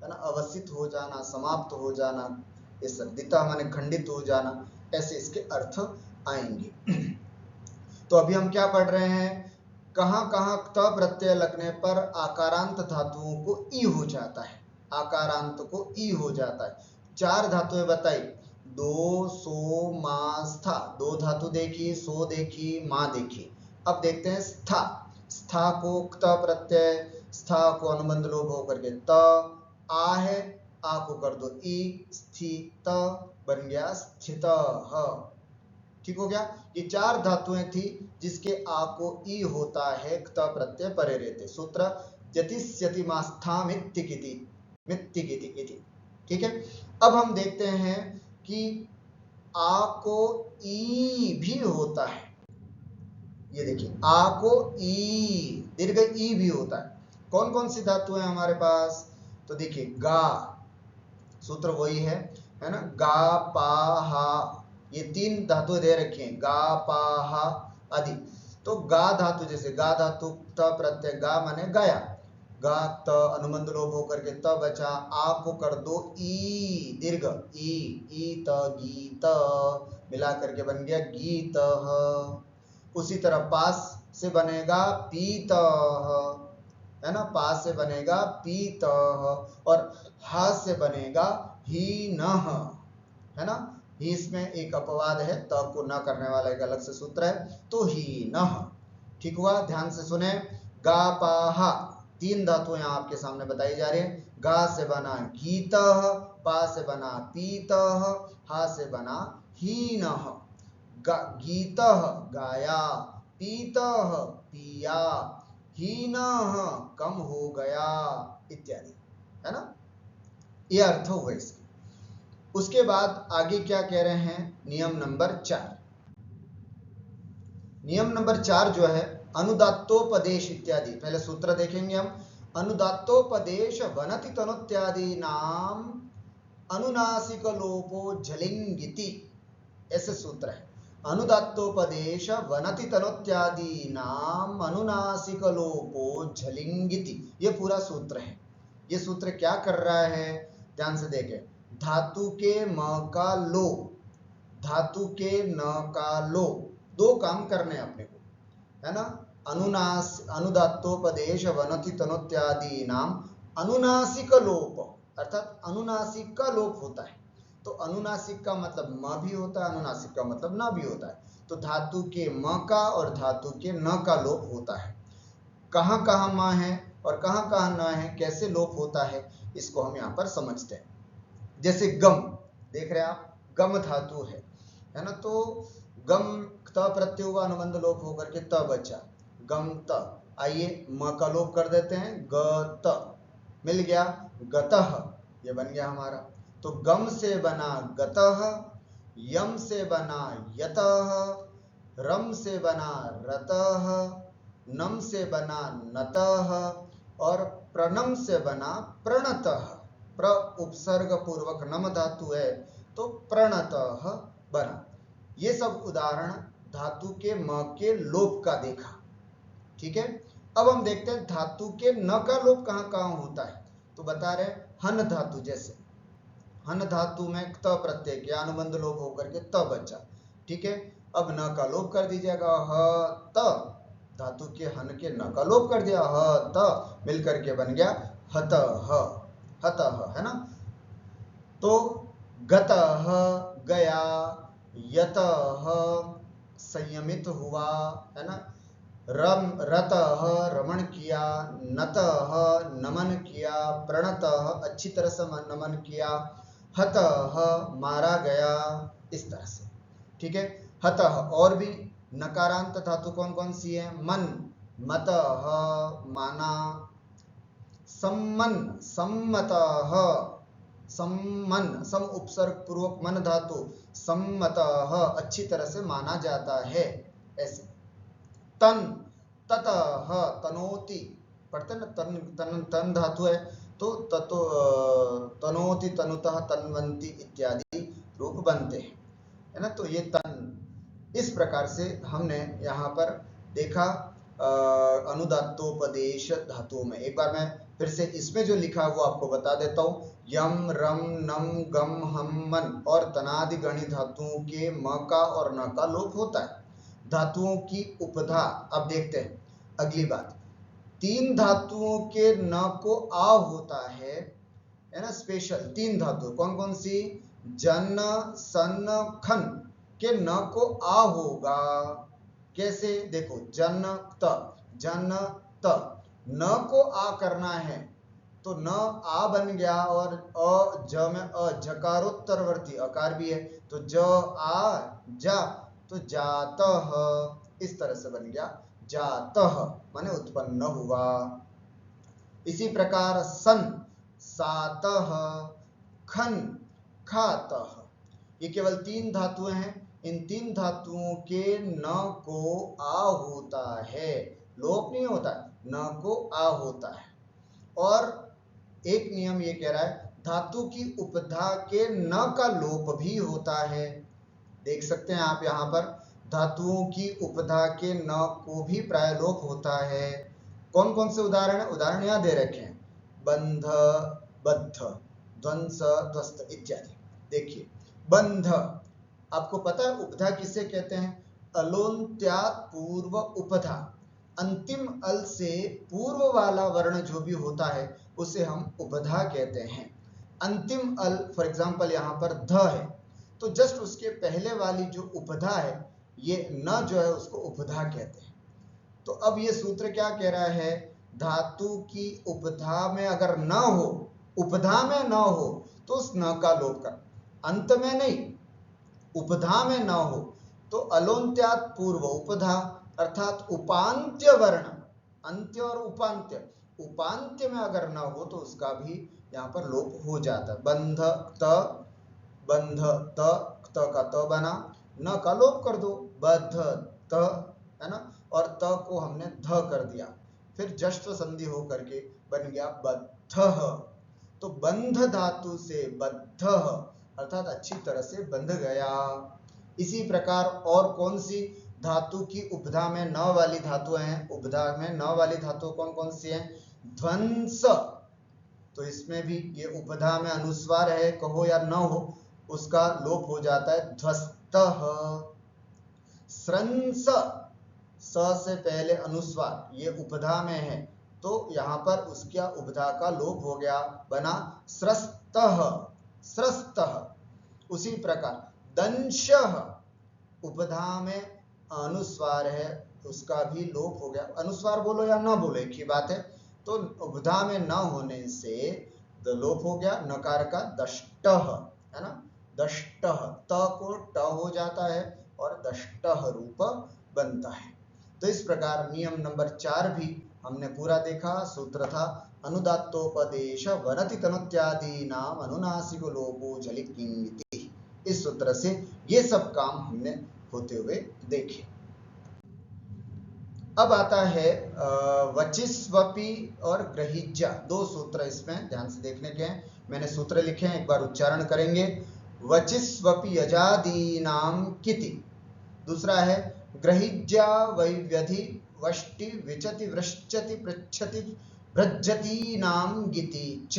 है ना, अवसित हो जाना, समाप्त हो जाना, इस दितः माने खंडित हो जाना, ऐसे इसके अर्थ आएंगे। तो अभी हम क्या पढ़ रहे हैं, कहाँ कहाँ त प्रत्यय लगने पर आकारांत धातुओं को ई हो जाता है, आकारांत को ई हो जाता है। चार धातुएं बताई, दो, सो, मा, स्था, दो धातु देखी, सो देखी, माँ देखी। अब देखते हैं स्था, स्था को त प्रत्यय, स्था को अनुबंध लोप होकर के त, आ है, आ को कर दो ई, स्थित बन गया स्थितः। ठीक हो गया। ये चार धातुएं थी जिसके आ को ई होता है, क्त प्रत्यय परे रहते, सूत्र द्यतिस्यति मास्थामित्तिकिति, मित्तिकिति इति। ठीक है। अब हम देखते हैं कि आ को ई भी होता है, ये देखिए आ को ई, दीर्घ ई भी होता है। कौन कौन सी धातु है हमारे पास? तो देखिए गा, सूत्र वही है ना, गा पा हा, ये 3 धातुएं दे रखी हैं, गा पा हा आदि। तो गा धातु, जैसे गा धातु त प्रत्यय, गा माने गाया, गा त अनुबंध लोप होकर के त बचा, आ को कर दो ई, दीर्घ ई त गीत, मिला करके बन गया गीत। उसी तरह पास से बनेगा पीत, है ना, पास से बनेगा पीत, और हा से बनेगा हीन, है ना। ही इसमें एक अपवाद है, त को न करने वाला एक अलग से सूत्र है, तो हीन। ठीक हुआ, ध्यान से सुने। गा पा हा, 3 धातुएं यहां आपके सामने बताई जा रही है। गा से बना गीत, पा से बना पीत, हा से बना हीन। गीत गाया, पीत पिया, हीन कम हो गया, इत्यादि, है ना। ये अर्थ हुआ इसके। उसके बाद आगे क्या कह रहे हैं, नियम नंबर 4। नियम नंबर 4 जो है अनुदात्तोपदेश इत्यादि, पहले सूत्र देखेंगे हम। अनुदात्तोपदेश वनति तनुत्यादि नाम अनुनासिक लोपो झलिंगिति, ऐसे सूत्र है। अनुदात्तोपदेश वनति तनुत्यादि नाम अनुनासिक लोपो झलिंगिति, ये पूरा सूत्र है। ये सूत्र क्या कर रहा है, ध्यान से देखें। धातु के म का लो, धातु के न का लो, 2 काम करने अपने को, है ना। अनुदात्तोपदेश वनति तनुत्यादि नाम अनुनासिक लोप, अर्थात अनुनासिक का लोप होता है। तो अनुनासिक का मतलब म भी होता है, अनुनासिक का मतलब न भी होता है। तो धातु के म का और धातु के न का लोप होता है। कहाँ कहाँ म है और कहाँ कहाँ न है, कैसे लोप होता है, इसको हम यहाँ पर समझते हैं। जैसे गम, देख रहे हैं आप, गम धातु है ना। तो गम त प्रत्यय हुआ, अनुबंध लोप होकर के त बचा, गम त। आइए म का लोप कर देते हैं, ग त, मिल गया गतः, ये बन गया हमारा। तो गम से बना गतः, यम से बना यतः, रम से बना रतः, नम से बना नतः, और प्रणम से बना प्रणतः। प्र उपसर्ग पूर्वक नम धातु है, तो प्रणतः बना। ये सब उदाहरण धातु के म के लोप का देखा, ठीक है। अब हम देखते हैं धातु के न का लोप कहाँ कहाँ होता है। तो बता रहे हन धातु, जैसे हन धातु में त प्रत्यय के अनुबंध लोप होकर के त बचा, ठीक है। अब न का लोप कर दीजिएगा, ह त, धातु के हन के न का लोप कर दिया, ह त, मिलकर के बन गया हतः, हतः, है ना। तो गतः गया, यतः संयमित हुआ, है ना। रतः रमण किया, नतः नमन किया, प्रणतः अच्छी तरह से नमन किया, हतः मारा गया, इस तरह से, ठीक है। हतः और भी नकारांत धातु कौन कौन सी है, मन, मतः माना, सम्मन सम्मतः, सम्मन सम उपसर्ग पूर्वक मन धातु, सम्मतः अच्छी तरह से माना जाता है, ऐसे। तन, ततः तनोति, पढ़ते ना, तन तन तन धातु है, तो ततो तनोति तनुतः तन्वन्ति इत्यादि रूप बनते हैं, है ना। तो ये तन, इस प्रकार से हमने यहाँ पर देखा अनुदात्तोपदेश धातुओं में। एक बार मैं फिर से इसमें जो लिखा वो आपको बता देता हूँ। यम रम नम गम हम मन और तनादि गणित धातुओं के म का और न का लोप होता है। धातुओं की उपधा, अब देखते हैं अगली बात। 3 धातुओं के न को आ होता है ना, स्पेशल 3 धातु कौन कौन सी, जन सन खन के न को आ होगा। कैसे, देखो जन त, न को आ करना है तो न आ बन गया, और अ ज में अ, जकारोत्तरवर्ती अकार भी है, तो ज आ जा, तो जातः, इस तरह से बन गया जातः, माने उत्पन्न हुआ। इसी प्रकार सन, सातः, खन, खातः, ये केवल 3 धातुएं हैं। इन तीन धातुओं के न को आ होता है, लोप नहीं होता, न को आ होता है। और एक नियम ये कह रहा है धातु की उपधा के न का लोप भी होता है। देख सकते हैं आप यहाँ पर धातुओं की उपधा के न को भी प्राय लोप होता है। कौन कौन से उदाहरण है? उदाहरण यहाँ दे रखे हैं, बंध, बद्ध, ध्वंस, ध्वस्त इत्यादि। देखिए बंध, आपको पता है उपधा किसे कहते हैं? अलोन्त्यात् पूर्व उपधा, अंतिम अल से पूर्व वाला वर्ण जो भी होता है उसे हम उपधा कहते हैं। अंतिम अल फॉर एग्जाम्पल यहाँ पर ध है, तो जस्ट उसके पहले वाली जो उपधा है ये न जो है उसको उपधा कहते हैं। तो अब ये सूत्र क्या कह रहा है? धातु की उपधा में अगर न हो, उपधा में न हो तो उस न का लोप कर, अंत में नहीं, उपधा में न हो तो अलोन्त्यात् पूर्व उपधा अर्थात उपांत्य वर्ण, अंत्य और उपांत्य, उपांत्य में अगर न हो तो उसका भी यहाँ पर लोप हो जाता है। बंध त, बंध त, त का त बना, न का लोप कर दो, बद्ध त, है ना, और त को हमने ध कर दिया, फिर जश्व संधि हो करके बन गया बद्ध। तो बंध धातु से बद्ध अर्थात अच्छी तरह से बंध गया। इसी प्रकार और कौन सी धातु की उपधा में न वाली धातु हैं? उपधा में न वाली धातु कौन कौन सी हैं? ध्वंस, तो इसमें भी ये उपधा में अनुस्वार है, कहो या न हो, उसका लोप हो जाता है ध्वस्तः। स्रंस, स से पहले अनुस्वार, ये उपधा में है तो यहाँ पर उसका उपधा का लोप हो गया, बना स्रस्तः, स्रस्तः। उसी प्रकार दंशः, उपधा में अनुस्वार है, उसका भी लोप हो गया। अनुस्वार बोलो या ना बोलो एक ही बात है, तो उपधा में न होने से लोप हो गया नकार का, दष्टः, है ना, दष्टः, त को ट हो जाता है और दष्टः रूप बनता है। तो इस प्रकार नियम नंबर 4 भी हमने पूरा देखा। सूत्र था अनुदात्तोपदेश वनति तनुत्यादि नाम अनुनासिको लोपो झलित किंगिति। इस सूत्र से ये सब काम हमने होते हुए देखे। अब आता है वचिस्वपि और ग्रहिज्या, दो सूत्र इसमें ध्यान से देखने के हैं। मैंने सूत्र लिखे हैं, एक बार उच्चारण करेंगे। वचिस्वपि यजादीनाम किति, दूसरा है ग्रहिज्या वैव्यधि वष्टि विचति वृश्चति पृच्छति भ्रज्यति नाम गिति च।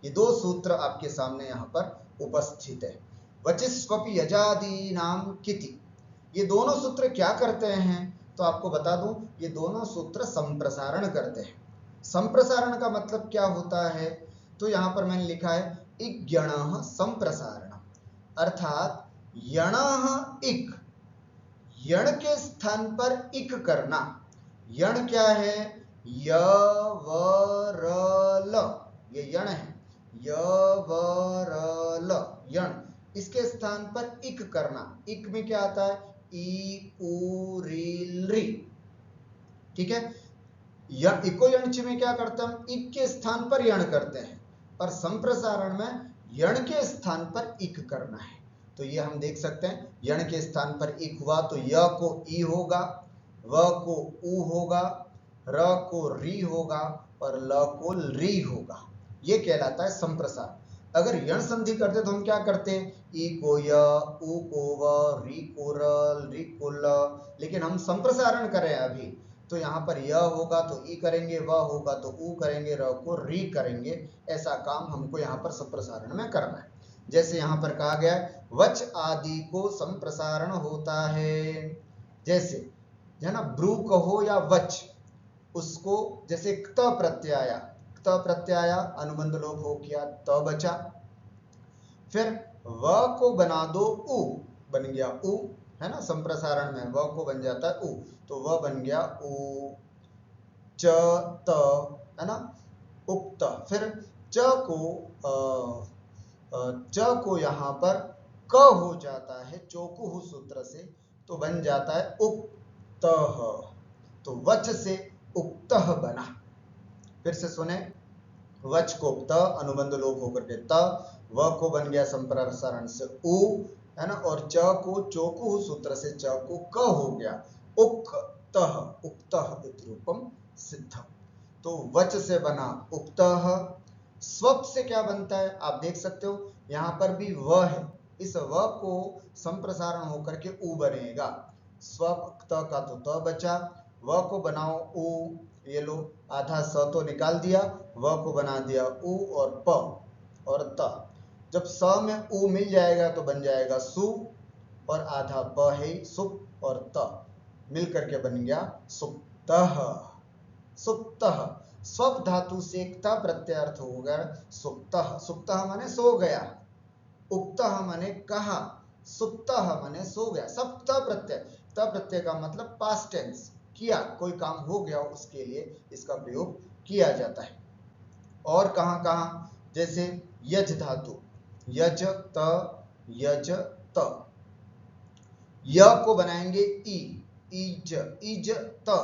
ये दो सूत्र आपके सामने यहाँ पर उपस्थित है। वचिस्वपि यजादीनाम किति, ये दोनों सूत्र क्या करते हैं? तो आपको बता दूं, ये दोनों सूत्र संप्रसारण करते हैं। संप्रसारण का मतलब क्या होता है? तो यहाँ पर मैंने लिखा है इग्यणः संप्रसारण, अर्थात यणः इक, यण के स्थान पर इक करना। यण क्या है? य व र ल, ये यण है, य व र ल, यण, इसके स्थान पर इक करना। इक में क्या आता है? ई उ री री, ठीक है। इको यणच में क्या करते हैं हम? इक के स्थान पर यण करते हैं, और संप्रसारण में यण के स्थान पर इक करना है। तो ये हम देख सकते हैं, यण के स्थान पर इक हुआ तो य को ई होगा, व को उ होगा, र को री होगा और ल को री होगा। ये कहलाता है संप्रसारण। अगर यण संधि करते तो हम क्या करते? ई को य, उ को व, री को र, री को ल। लेकिन हम संप्रसारण करें अभी, तो यहाँ पर य होगा तो ई करेंगे, व होगा तो उ करेंगे, र को री करेंगे। ऐसा काम हमको यहाँ पर संप्रसारण में करना है। जैसे यहाँ पर कहा गया वच आदि को संप्रसारण होता है, जैसे है ना, ब्रू कहो या वच, उसको जैसे क्त प्रत्यय, क्त प्रत्यय अनुबंध लोप हो किया, त बचा, फिर व को बना दो उ, बन गया उ, है ना, संप्रसारण में व को बन जाता है उ, तो व बन गया उ, च त, है ना, उक्त। फिर च को यहाँ पर क हो जाता है चोकुह सूत्र से, तो बन जाता है उक्तः। तो वच से उक्तः बना। फिर से सुने, वच को त, अनुबंध लोप होकर के त, व को बन गया संप्रसारण से उ, है ना, और च को चोकु सूत्र से च को क हो गया, उक्तः, उक्तः इति रूपम सिद्धम। तो वच से बना उक्तः। स्वप से क्या बनता है आप देख सकते हो, यहां पर भी व है, इस व को संप्रसारण होकर के उ बनेगा। स्वप त का तो त बचा, व को बनाओ उ, ये लो आधा स तो निकाल दिया, व को बना दिया उ और प और त। जब स में उ मिल जाएगा तो बन जाएगा सु, और आधा प है सुप और त मिल करके बन गया सुप्तः, सुप्तः। स्वप धातु से क्त प्रत्यर्थ हो गया सुप्तः, सुप्तः माने सो गया, उक्तः माने कहा, सुप्तः माने सो गया। सब त प्रत्यय, त प्रत्यय का मतलब पास्ट टेंस, किया, कोई काम हो गया उसके लिए इसका प्रयोग किया जाता है। और कहां कहां, जैसे यज धातु, यज त, यज त, य को बनाएंगे ई, इज, इज त,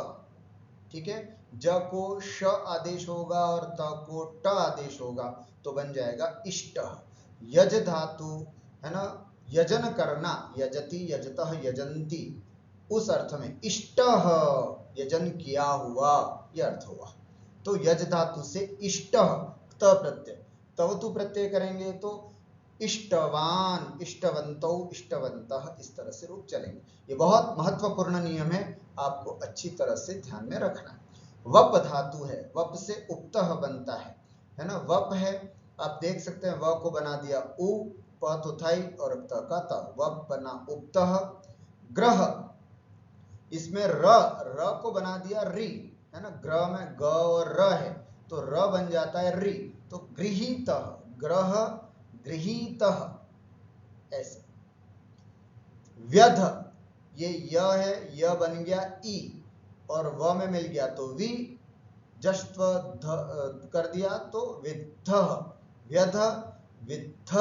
ठीक है। ज को श आदेश होगा और त को ट आदेश होगा तो बन जाएगा इष्ट। यज धातु है ना, यजन करना, यजति, यजतः, यजंती, उस अर्थ में इष्ट, यजन किया हुआ, यह अर्थ हुआ। तो यज धातु से इष्ट त प्रत्यय, तवतु प्रत्यय करेंगे तो इष्टवान, इष्टवंतो, इष्टवंतः, इस तरह से रूप चलेंगे। ये बहुत महत्वपूर्ण नियम है, आपको अच्छी तरह से ध्यान में रखना है। वप धातु है, वप से उक्तः बनता है ना, वप है, आप देख सकते हैं व को बना दिया उ, प तो था ही और त का त, वप बना उक्तः। ग्रह, इसमें र को बना दिया री, है ना, ग्रह में ग और र है तो र बन जाता है री, तो गृहीतः, ग्रह गृहीतः, ऐसे। व्यध, ये य है, य बन गया ई और व में मिल गया तो वी, जश्व कर दिया तो विद्ध, व्यध विद्ध।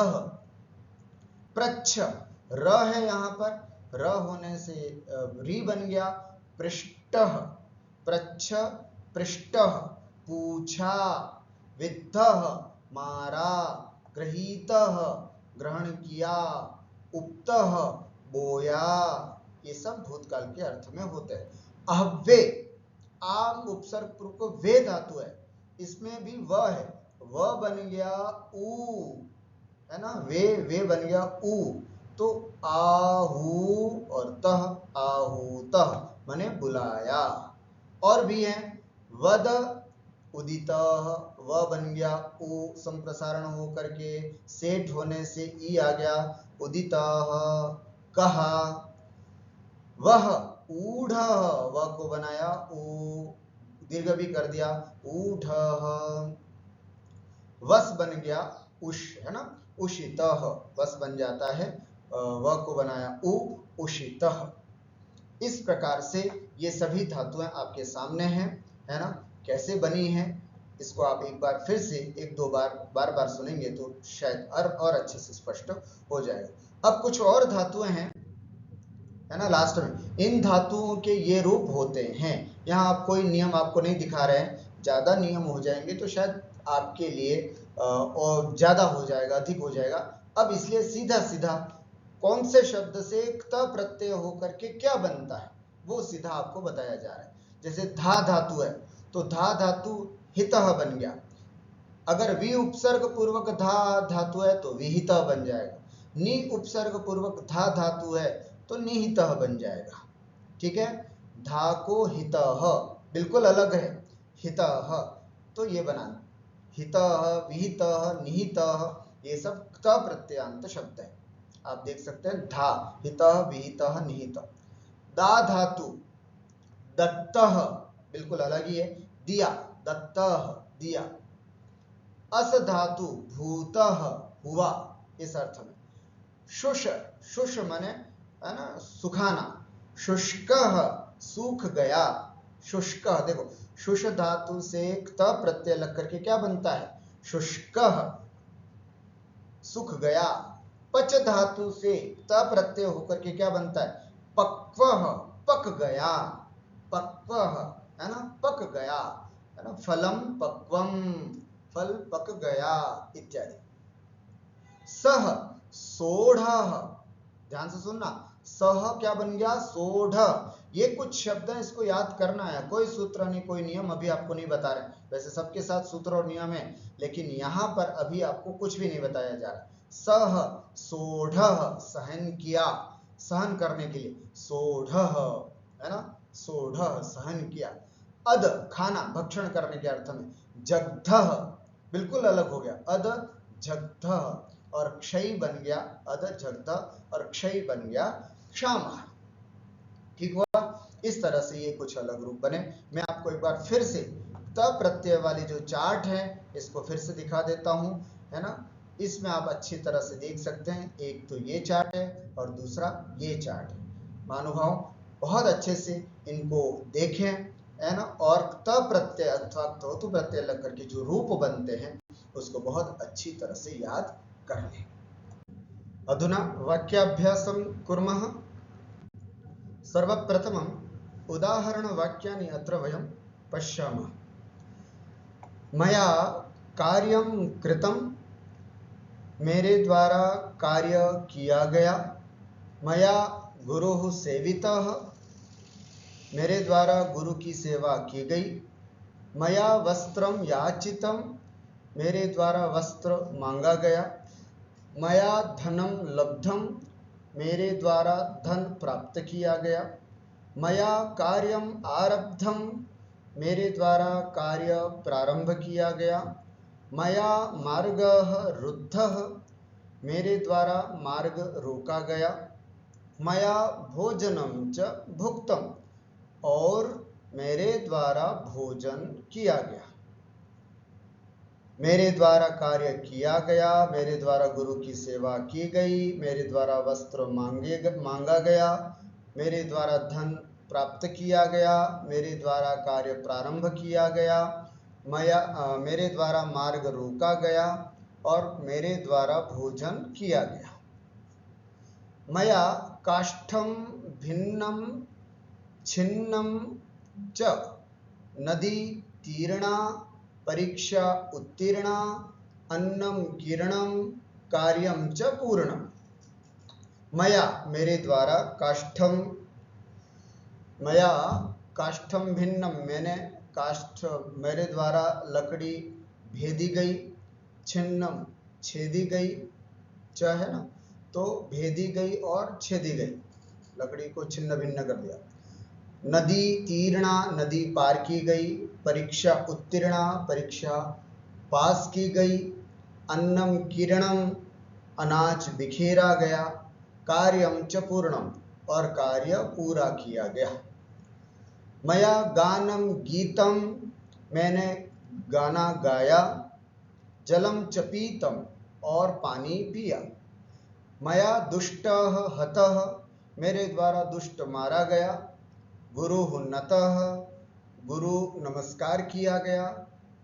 प्रच्छ, र है यहां पर, र होने से री बन गया, पृष्ठ, प्रच्छ पृष्ठ, पूछा, विद्ध मारा, गृहीत ग्रहण किया, उक्त बोया, ये सब भूतकाल के अर्थ में होते हैं। अहवे, आम उपसर्ग पूर्व को वे धातु है, इसमें भी व है, व बन गया ऊ, है ना, वे बन गया ऊ, तो आहू और तह, आहूतः माने बुलाया। और भी है वद उदितः, व बन गया उ, संप्रसारण हो करके सेठ होने से ई आ गया, उदितः कहा। वह ऊढ़, व को बनाया उ, दीर्घ भी कर दिया ऊढ़। वस बन गया उष, है ना, उषितः, वस बन जाता है, व को बनाया उ, उषितः। इस प्रकार से ये सभी धातुएं आपके सामने हैं, है ना, कैसे बनी हैं इसको आप एक बार फिर से एक दो बार बार सुनेंगे तो शायद और अच्छे से स्पष्ट हो जाएगा। अब कुछ और धातुएं हैं, है ना, लास्ट में इन धातुओं के ये रूप होते हैं। यहाँ आप कोई नियम आपको नहीं दिखा रहे हैं, ज्यादा नियम हो जाएंगे तो शायद आपके लिए और ज्यादा हो जाएगा, अधिक हो जाएगा। अब इसलिए सीधा सीधा कौन से शब्द से त प्रत्यय होकर के क्या बनता है वो सीधा आपको बताया जा रहा है। जैसे धा धातु है तो धा धातु हितः बन गया, अगर वि उपसर्ग पूर्वक धा धातु है तो विहितः बन जाएगा, नि उपसर्ग पूर्वक धा धातु है तो निहितः बन जाएगा, ठीक है। धा को हितः बिल्कुल अलग है, हितः तो ये बनाना, हितः, विहितः, निहितः, ये सब त प्रत्ययान्त शब्द है, आप देख सकते हैं धा, हितः, विहितः, निहितः। दा धातु दत्तः बिल्कुल अलग ही है, दिया, दत्तः दिया। अस धातु भूतः हुआ, इस अर्थ में। शुष, शुष माने है ना सुखाना, शुष्कः सूख गया, शुष्कः, देखो शुष धातु से त प्रत्यय लग करके क्या बनता है, शुष्कः, सूख गया। पच धातु से त प्रत्यय होकर के क्या बनता है, पक्वः, पक गया, पक्वः, है ना, पक गया, है ना, फलम पक्वम, फल पक गया इत्यादि। सह सोढ़, ध्यान से सुनना, सह क्या बन गया, सोढ़। ये कुछ शब्द है, इसको याद करना है, कोई सूत्र नहीं, कोई नियम अभी आपको नहीं बता रहे। वैसे सबके साथ सूत्र और नियम है, लेकिन यहां पर अभी आपको कुछ भी नहीं बताया जा रहा। सह सोढ़, सहन किया, सहन करने के लिए, सोढ़ है ना, सोढ़ सहन किया। अद खाना, भक्षण करने के अर्थ में। जग्ध बिल्कुल अलग हो गया, अद जग्ध, और क्षय बन गया, अद जग्ध और क्षय बन गया क्षाम। ठीक हुआ। इस तरह से ये कुछ अलग रूप बने। मैं आपको एक बार फिर से त प्रत्यय वाली जो चार्ट है इसको फिर से दिखा देता हूं, है ना। इसमें आप अच्छी तरह से देख सकते हैं, एक तो ये चार्ट है और दूसरा ये चार्ट है। महानुभाव बहुत अच्छे से इनको देखें, है ना, और त प्रत्यय अथवा तोतु प्रत्यय लग करके जो रूप बनते हैं उसको बहुत अच्छी तरह से याद कर लें। अधुना वाक्याभ्यासं कुर्मः। सर्वप्रथमम् उदाहरणवाक्यानि अत्र वयं पश्यामः। मया कार्यं कृतं, मेरे द्वारा कार्य किया गया। मया गुरुः सेवितः, मेरे द्वारा गुरु की सेवा की गई। मया वस्त्रं याचितं, मेरे द्वारा वस्त्र मांगा गया। मया धनं लब्धं, मेरे द्वारा धन प्राप्त किया गया। मया कार्यम आरब्धम, मेरे द्वारा कार्य प्रारंभ किया गया। मया मार्गः रुद्धः, मेरे द्वारा मार्ग रोका गया। मया भोजनं च भुक्तम्, और मेरे द्वारा भोजन किया गया। मेरे द्वारा कार्य किया गया, मेरे द्वारा गुरु की सेवा की गई, मेरे द्वारा वस्त्र मांगा गया, मेरे द्वारा धन प्राप्त किया गया, मेरे द्वारा कार्य प्रारंभ किया गया, मेरे द्वारा मार्ग रोका गया, और मेरे द्वारा भोजन किया गया। मया काष्ठं भिन्नं छिन्नं च नदी तीर्णा परीक्षा उत्तीर्णा अन्नम कीर्णम कार्यम च पूर्णम। मया मेरे द्वारा काष्ठम भिन्नम, मैंने काष्ठ मेरे द्वारा लकड़ी भेदी गई। छिन्नम छेदी गई, च है ना, तो भेदी गई और छेदी गई, लकड़ी को छिन्न भिन्न कर दिया। नदी तीर्णा, नदी पार की गई। परीक्षा उत्तीर्णा, परीक्षा पास की गई। अन्नम किरणम, अनाज बिखेरा गया। कार्यम च पूर्णम, और कार्य पूरा किया गया। मया गानम गीतम, मैंने गाना गाया। जलम च पीतम, और पानी पिया। मया दुष्टः हतः, मेरे द्वारा दुष्ट मारा गया। गुरु नतः, गुरु नमस्कार किया गया।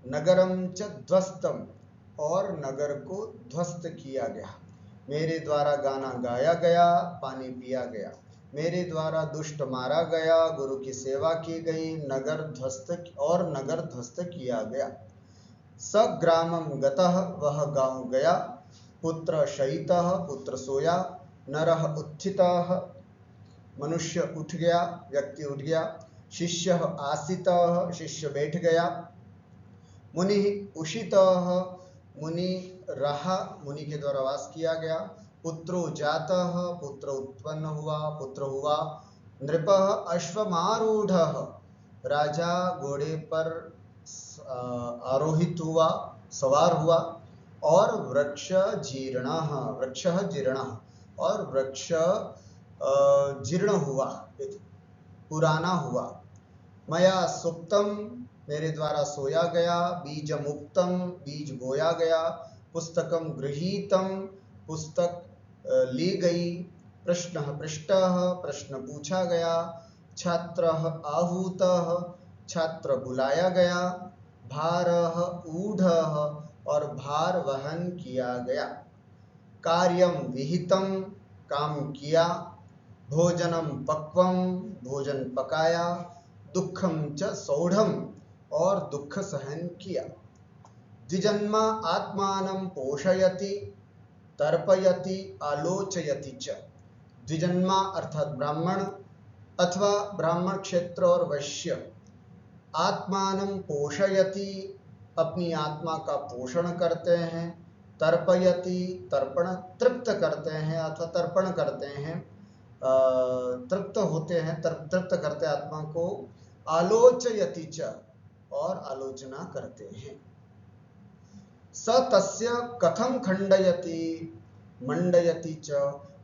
नगरम च ध्वस्तम, और नगर को ध्वस्त किया गया। मेरे द्वारा गाना गाया गया, पानी पिया गया। मेरे द्वारा दुष्ट मारा गया, गुरु की सेवा की गई, नगर ध्वस्त किया गया। स ग्रामम गतः, वह गांव गया। पुत्र शयितः, पुत्र सोया। नरः उत्थितः, मनुष्य उठ गया, व्यक्ति उठ गया। शिष्य आसीतः, शिष्य बैठ गया। मुनि उषितः, मुनि रहा, मुनि के द्वारा वास किया गया। पुत्रो जातः, पुत्र उत्पन्न हुआ, पुत्र हुआ। नृपः अश्वमारूढ़ः, राजा घोड़े पर आरोहित हुआ, सवार हुआ। और वृक्ष जीर्णः, वृक्षः जीर्णः, और वृक्ष जीर्ण हुआ, पुराना हुआ। मया सुप्तम, मेरे द्वारा सोया गया। बीज मुक्तम, बीज बोया गया। पुस्तकम गृहीतम, पुस्तक ली गई। प्रश्न पृष्टः, प्रश्न पूछा गया। छात्र आहूतः, छात्र बुलाया गया। भारः ऊढः, और भार वहन किया गया। कार्यम विहितम, काम किया। भोजनम पक्वम, भोजन पकाया। दुखम च सौढ़म, और दुख सहन किया। द्विजन्मा आत्मानं पोषयति तर्पयति आलोचयति च। द्विजन्मा अर्थात ब्राह्मण अथवा ब्राह्मण क्षेत्र और वैश्य आत्मानं पोषयति अपनी आत्मा का पोषण करते हैं, तर्पयति तर्पण तृप्त करते हैं अथवा तर्पण करते हैं, तृप्त होते हैं, तृप्त करते आत्मा को, आलोचयति च और आलोचना करते हैं। स तस्य कथम खंडयति मंडयति च,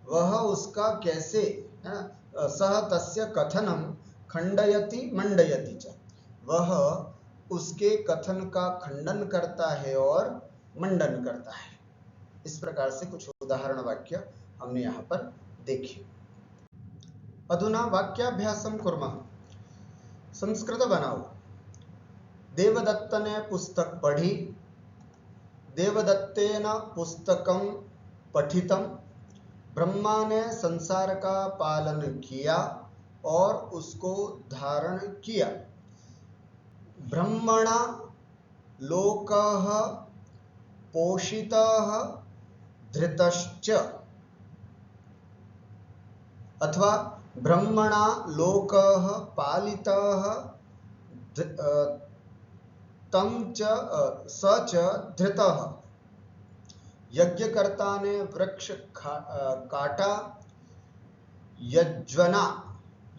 वह उसका कैसे, सह तस्य कथनम खंडयति मंडयति च, वह उसके कथन का खंडन करता है और मंडन करता है। इस प्रकार से कुछ उदाहरण वाक्य हमने यहाँ पर देखे। अधुना वाक्याभ्यासं कुर्मः। संस्कृत बनाओ। देवदत्त ने पुस्तक पढ़ी, देवदत्तेन पुस्तकं पठितम, ब्रह्मा ने संसार का पालन किया और उसको धारण किया। ब्रह्मणा लोकः पोषितः धृतश्च, अथवा ब्रह्मणा लोकः पालितः तम च स च धृतः। यज्ञकर्ता ने वृक्ष काटा,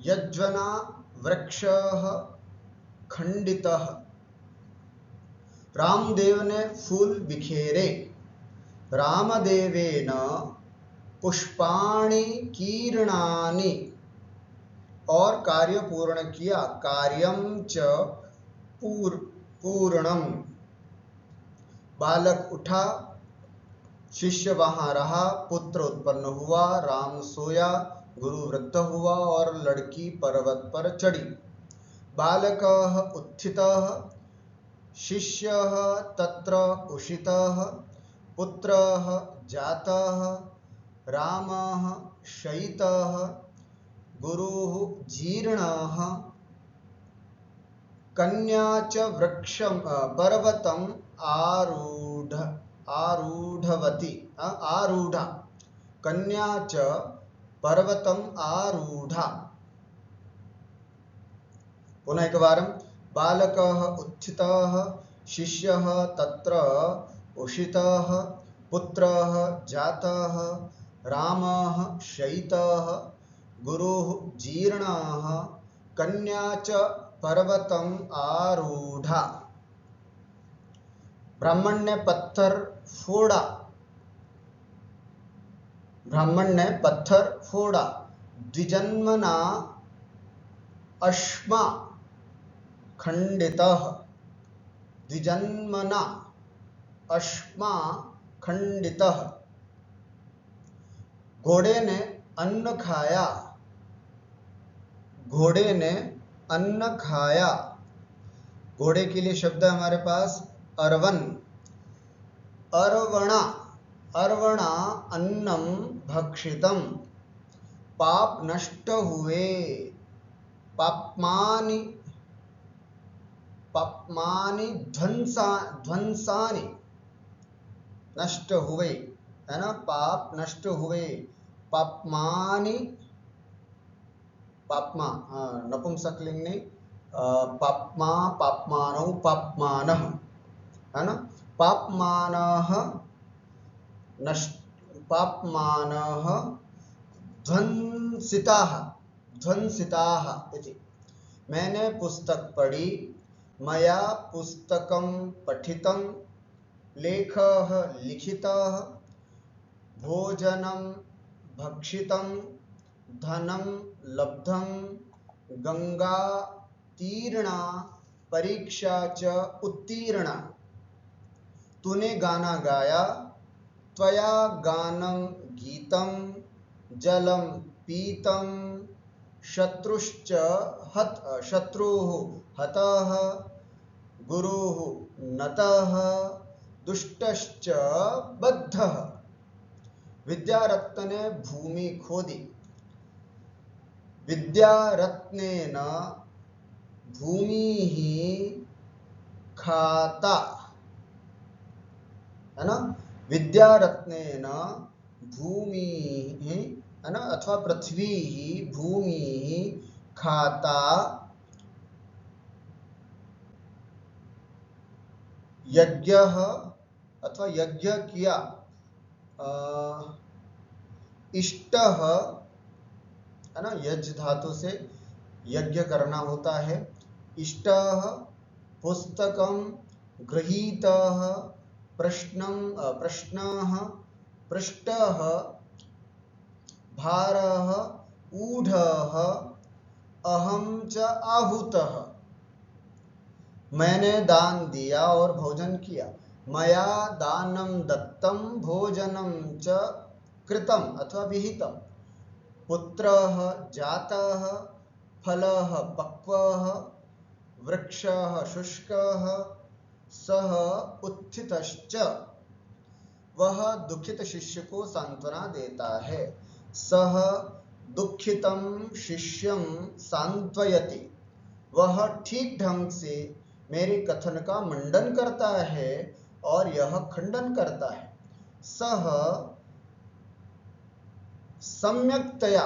यज्वना वृक्षः खंडितः। रामदेव ने फूल बिखेरे, रामदेवेन पुष्पाणि कीर्णानि, और कार्य पूर्ण किया, कार्यं च पूर्णम। बालक उठा, शिष्य वहां रहा, पुत्र उत्पन्न हुआ, राम सोया, गुरु वृद्ध हुआ और लड़की पर्वत पर चढ़ी। बालकः उत्थितः, शिष्यः तत्र उषितः, पुत्रः जातः, रामः शयितः, गुरुः जीर्णः, कन्या च वृक्षं पर्वतम् आरूढ़वती, आरूढ़ा, कन्या च पर्वतम् आरूढ़ा। पुनः एकवारं। बालकः उत्थितः, शिष्यः तत्र उषितः, पुत्रः जातः, रामः शयितः, गुरुः जीर्णः, कन्या च पर्वतम् आरूढ़ा। ब्राह्मण ने पत्थर फोड़ा, ब्राह्मण ने पत्थर फोड़ा। द्विजन्मना अश्मा खंडितः, द्विजन्मना अश्मा खंडितः। घोड़े ने अन्न खाया, घोड़े ने अन्न खाया। घोड़े के लिए शब्द है हमारे पास अर्वन। अर्वणा, अर्वणा अन्नम भक्षितम, पाप नष्ट हुए। पाप्मानि, पाप्मानि ध्वंसानि, नष्ट हुए, है ना, पाप नष्ट हुए। पाप्मानि, पाप्मा नपुंसकलिंग नहीं, पाप्मा पाप्मानौ पाप्मानः, है ना। पाप्मानः नष्ट, पाप्मानः ध्वंसिताः, ध्वंसिताः इति। मैंने पुस्तक पढ़ी, मया पुस्तकं पठितं, लेखः लिखितः, भोजनं भक्षितं, धनं लब्धं, गंगा तीर्णा, परीक्षा च उत्तीर्णा। तूने गाना गाया, त्वया गानं गीतं, जलं पीतं, शत्रुश्च शत्रुः हतः, गुरुः नतः, दुष्टश्च बद्धः। विद्यारत्न ने भूमि खोदी, विद्यारत्नेन भूमिः खाता, है ना, विद्यारत्नेन भूमि, है ना, अथवा पृथ्वी भूमि खाता यज्ञ अथवा यज्ञ किया, इष्ट है ना, यज्ञ धातु से यज्ञ करना होता है। इष्ट पुस्तकम गृहीत प्रश्नम प्रश्नः पृष्टः भारः ऊढः अहम च आहूतः, मैंने दान दिया और भोजन किया। मया दानम दत्तम भोजनम च कृतम अथवा विहितम। पुत्रः जातः फलः पक्वः वृक्षः शुष्कः सः उत्थितश्च। वह दुखित शिष्य को सांत्वना देता है। सः दुखितं शिष्यं सांत्वयति, वह ठीक ढंग से मेरे कथन का मंडन करता है और यह खंडन करता है। सह सम्यक्तया,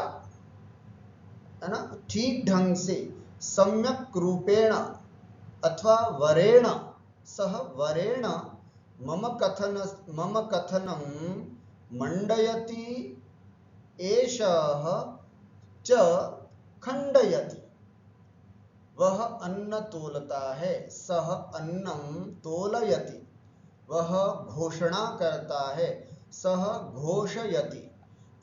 है ना, ठीक ढंग से, सम्यक रूपेण अथवा वरेण, सह वरेण मम कथनं मंडयति एषः च खंडयति। वह अन्न तोलता है। सह अन्नम तोलयति, वह घोषणा करता है। सह घोषयति,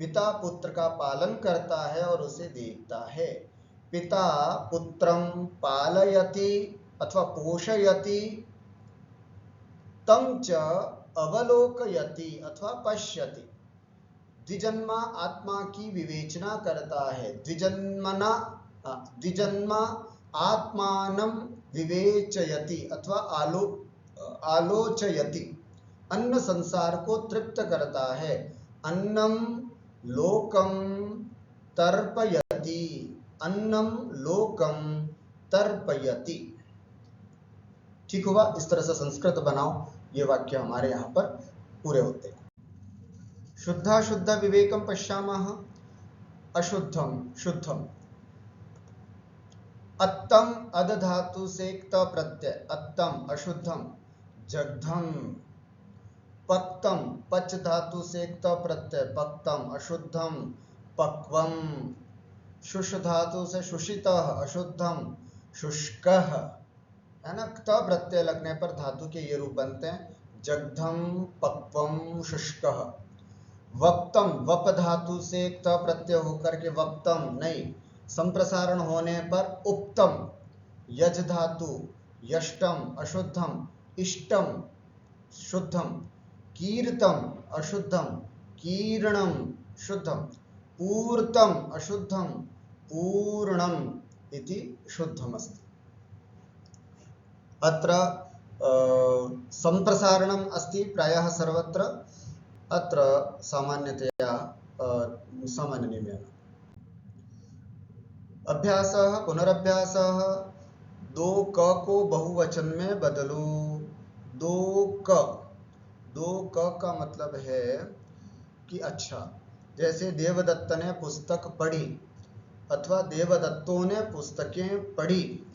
पिता पुत्र का पालन करता है और उसे देखता है। पिता पुत्रम पालयति अथवा पोषयति, तम च अवलोकयति अथवा पश्यति। द्विजन्मा आत्मा की विवेचना करता है। द्विजन्मा आत्मानं विवेचयति अथवा आलोचयति, अन्न संसार को तृप्त करता है। अन्नम लोकम तर्पयति, अन्नम लोकम तर्पयति। ठीक हुआ? इस तरह से संस्कृत बनाओ, ये वाक्य हमारे यहाँ पर पूरे होते हैं। शुद्धाशुद्ध विवेकम पश्यामः। अशुद्धम शुद्धम। अत्तम अद धातु से त प्रत्यय, अत्तम अशुद्धम। जग्धम। पक्तम पच धातु से त प्रत्यय, पक्तम अशुद्धम। पक्वम। शुष धातु से शुषितः अशुद्धम। शुष्कः, है ना, त प्रत्यय लगने पर धातु के ये रूप बनते हैं, जग्धम पक्वम शुष्कः। वक्तम वप धातु से त प्रत्यय होकर के वक्तम नहीं, संप्रसारण होने पर उपतम। यज धातु यष्टम अशुद्धम, इष्टम शुद्धम। कीर्तम अशुद्धम, कीर्णम शुद्धम। पूर्तम अशुद्धम, पूर्णम इति शुद्धमस्ति। अत्र संप्रसारणम् अस्ति प्रायः सर्वत्र, अत्र सामान्यतया सामान्यनियमेन। अभ्यासः पुनरभ्यासः। दो क को बहुवचन में बदलो। दो क का मतलब है कि अच्छा, जैसे देवदत्त ने पुस्तक पढ़ी अथवा देवदत्तों ने पुस्तकें पढ़ी।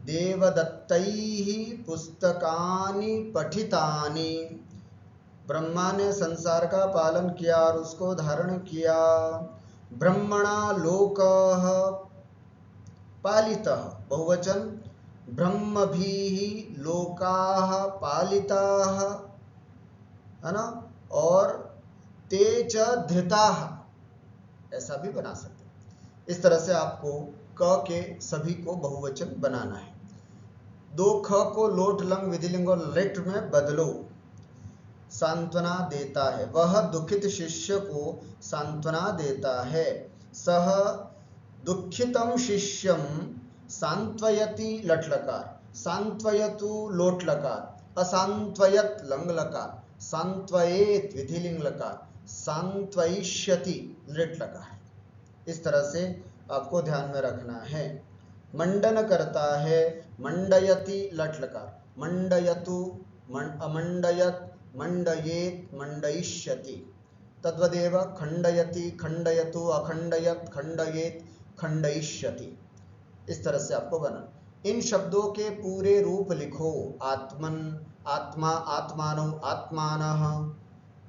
देवदत्तैः पुस्तकानि पठितानि, ब्रह्मा ने संसार का पालन किया और उसको धारण किया। ब्रह्मणा लोकः पालितः, बहुवचन। ब्रह्मभिः लोकाः पालिताः, है ना, और ते च धृताः, ऐसा भी बना सकते हैं। इस तरह से आपको क के सभी को बहुवचन बनाना है। दो ख को लोट लंग विधिलिंग और लेट में बदलो। सांत्वना देता है, वह दुखित शिष्य को सांत्वना देता है। सह दुखितम शिष्यम सांत्वयति लट लकार, सांत्वयतु लोट लकार, असांत्वयत लंग लकार, सांत्वयेत विधिलिंग लकार, सांत्वयिष्यति लिट लकार। इस तरह से आपको ध्यान में रखना है। मंडन करता है, मंडयति लट लकार, मंडयतु अमंडयत मंडयेत मंडयिष्यति। तद्वदेव खंडयति खंडयतु अखंडयत खंडयेत खंडयिष्यति। इस तरह से आपको बना। इन शब्दों के पूरे रूप लिखो। आत्मन आत्मा आत्मानौ आत्मानः,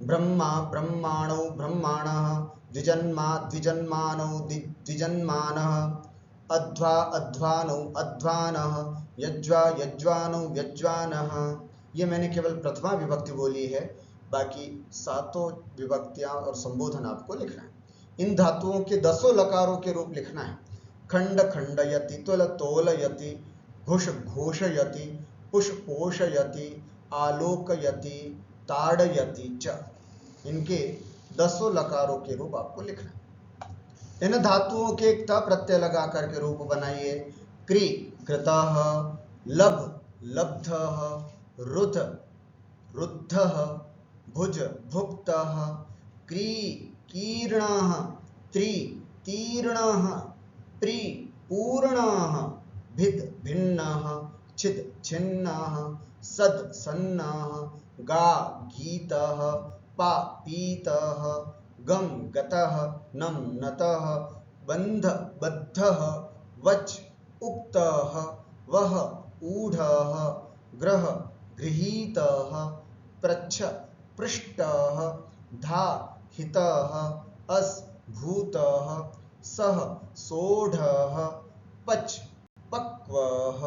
ब्रह्मा ब्रह्माणौ ब्रह्माणः, द्विजन्मा द्विजन्मानौ द्विजन्मानः, अध्वा अध्वानौ अध्वानः, यज्वा यज्वानौ यज्वानः। ये मैंने केवल प्रथमा विभक्ति बोली है, बाकी सातों विभक्तियां और संबोधन आपको लिखना है। इन धातुओं के 10 लकारों के रूप लिखना है। खंड खंडयति, तुल तोलयति, घुष घोषयति, पुष पोषयति, आलोकयति, ताड़यति च। इनके 10 लकारों के रूप आपको लिखना है। इन धातुओं के एक त प्रत्यय लगा करके रूप बनाइए। क्री कृतः, लभ लब्धः, रुध रुद्धः, भुज भुक्तः, क्री कीर्णः, त्रि तीर्णः, प्री पूर्णः, भिद भिन्नः, छिद छिन्नः, सद सन्नः, गा गीतः, पा पीतः, गम गतः, नम नतः, बंध बद्धः, वच उक्तः, वह ऊढः, ग्रह गृहीतः, प्रच्छ पृष्टः, धा हितः, अस भूतः, सह सोढ़ः, पच पक्वः।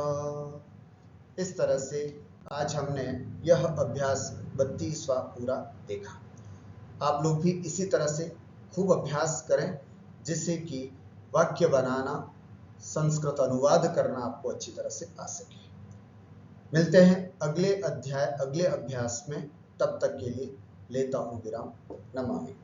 इस तरह से आज हमने यह अभ्यास 32वां पूरा देखा। आप लोग भी इसी तरह से खूब अभ्यास करें, जिससे कि वाक्य बनाना, संस्कृत अनुवाद करना आपको अच्छी तरह से आ सके। मिलते हैं अगले अध्याय अगले अभ्यास में। तब तक के लिए लेता हूँ विराम। नमामि।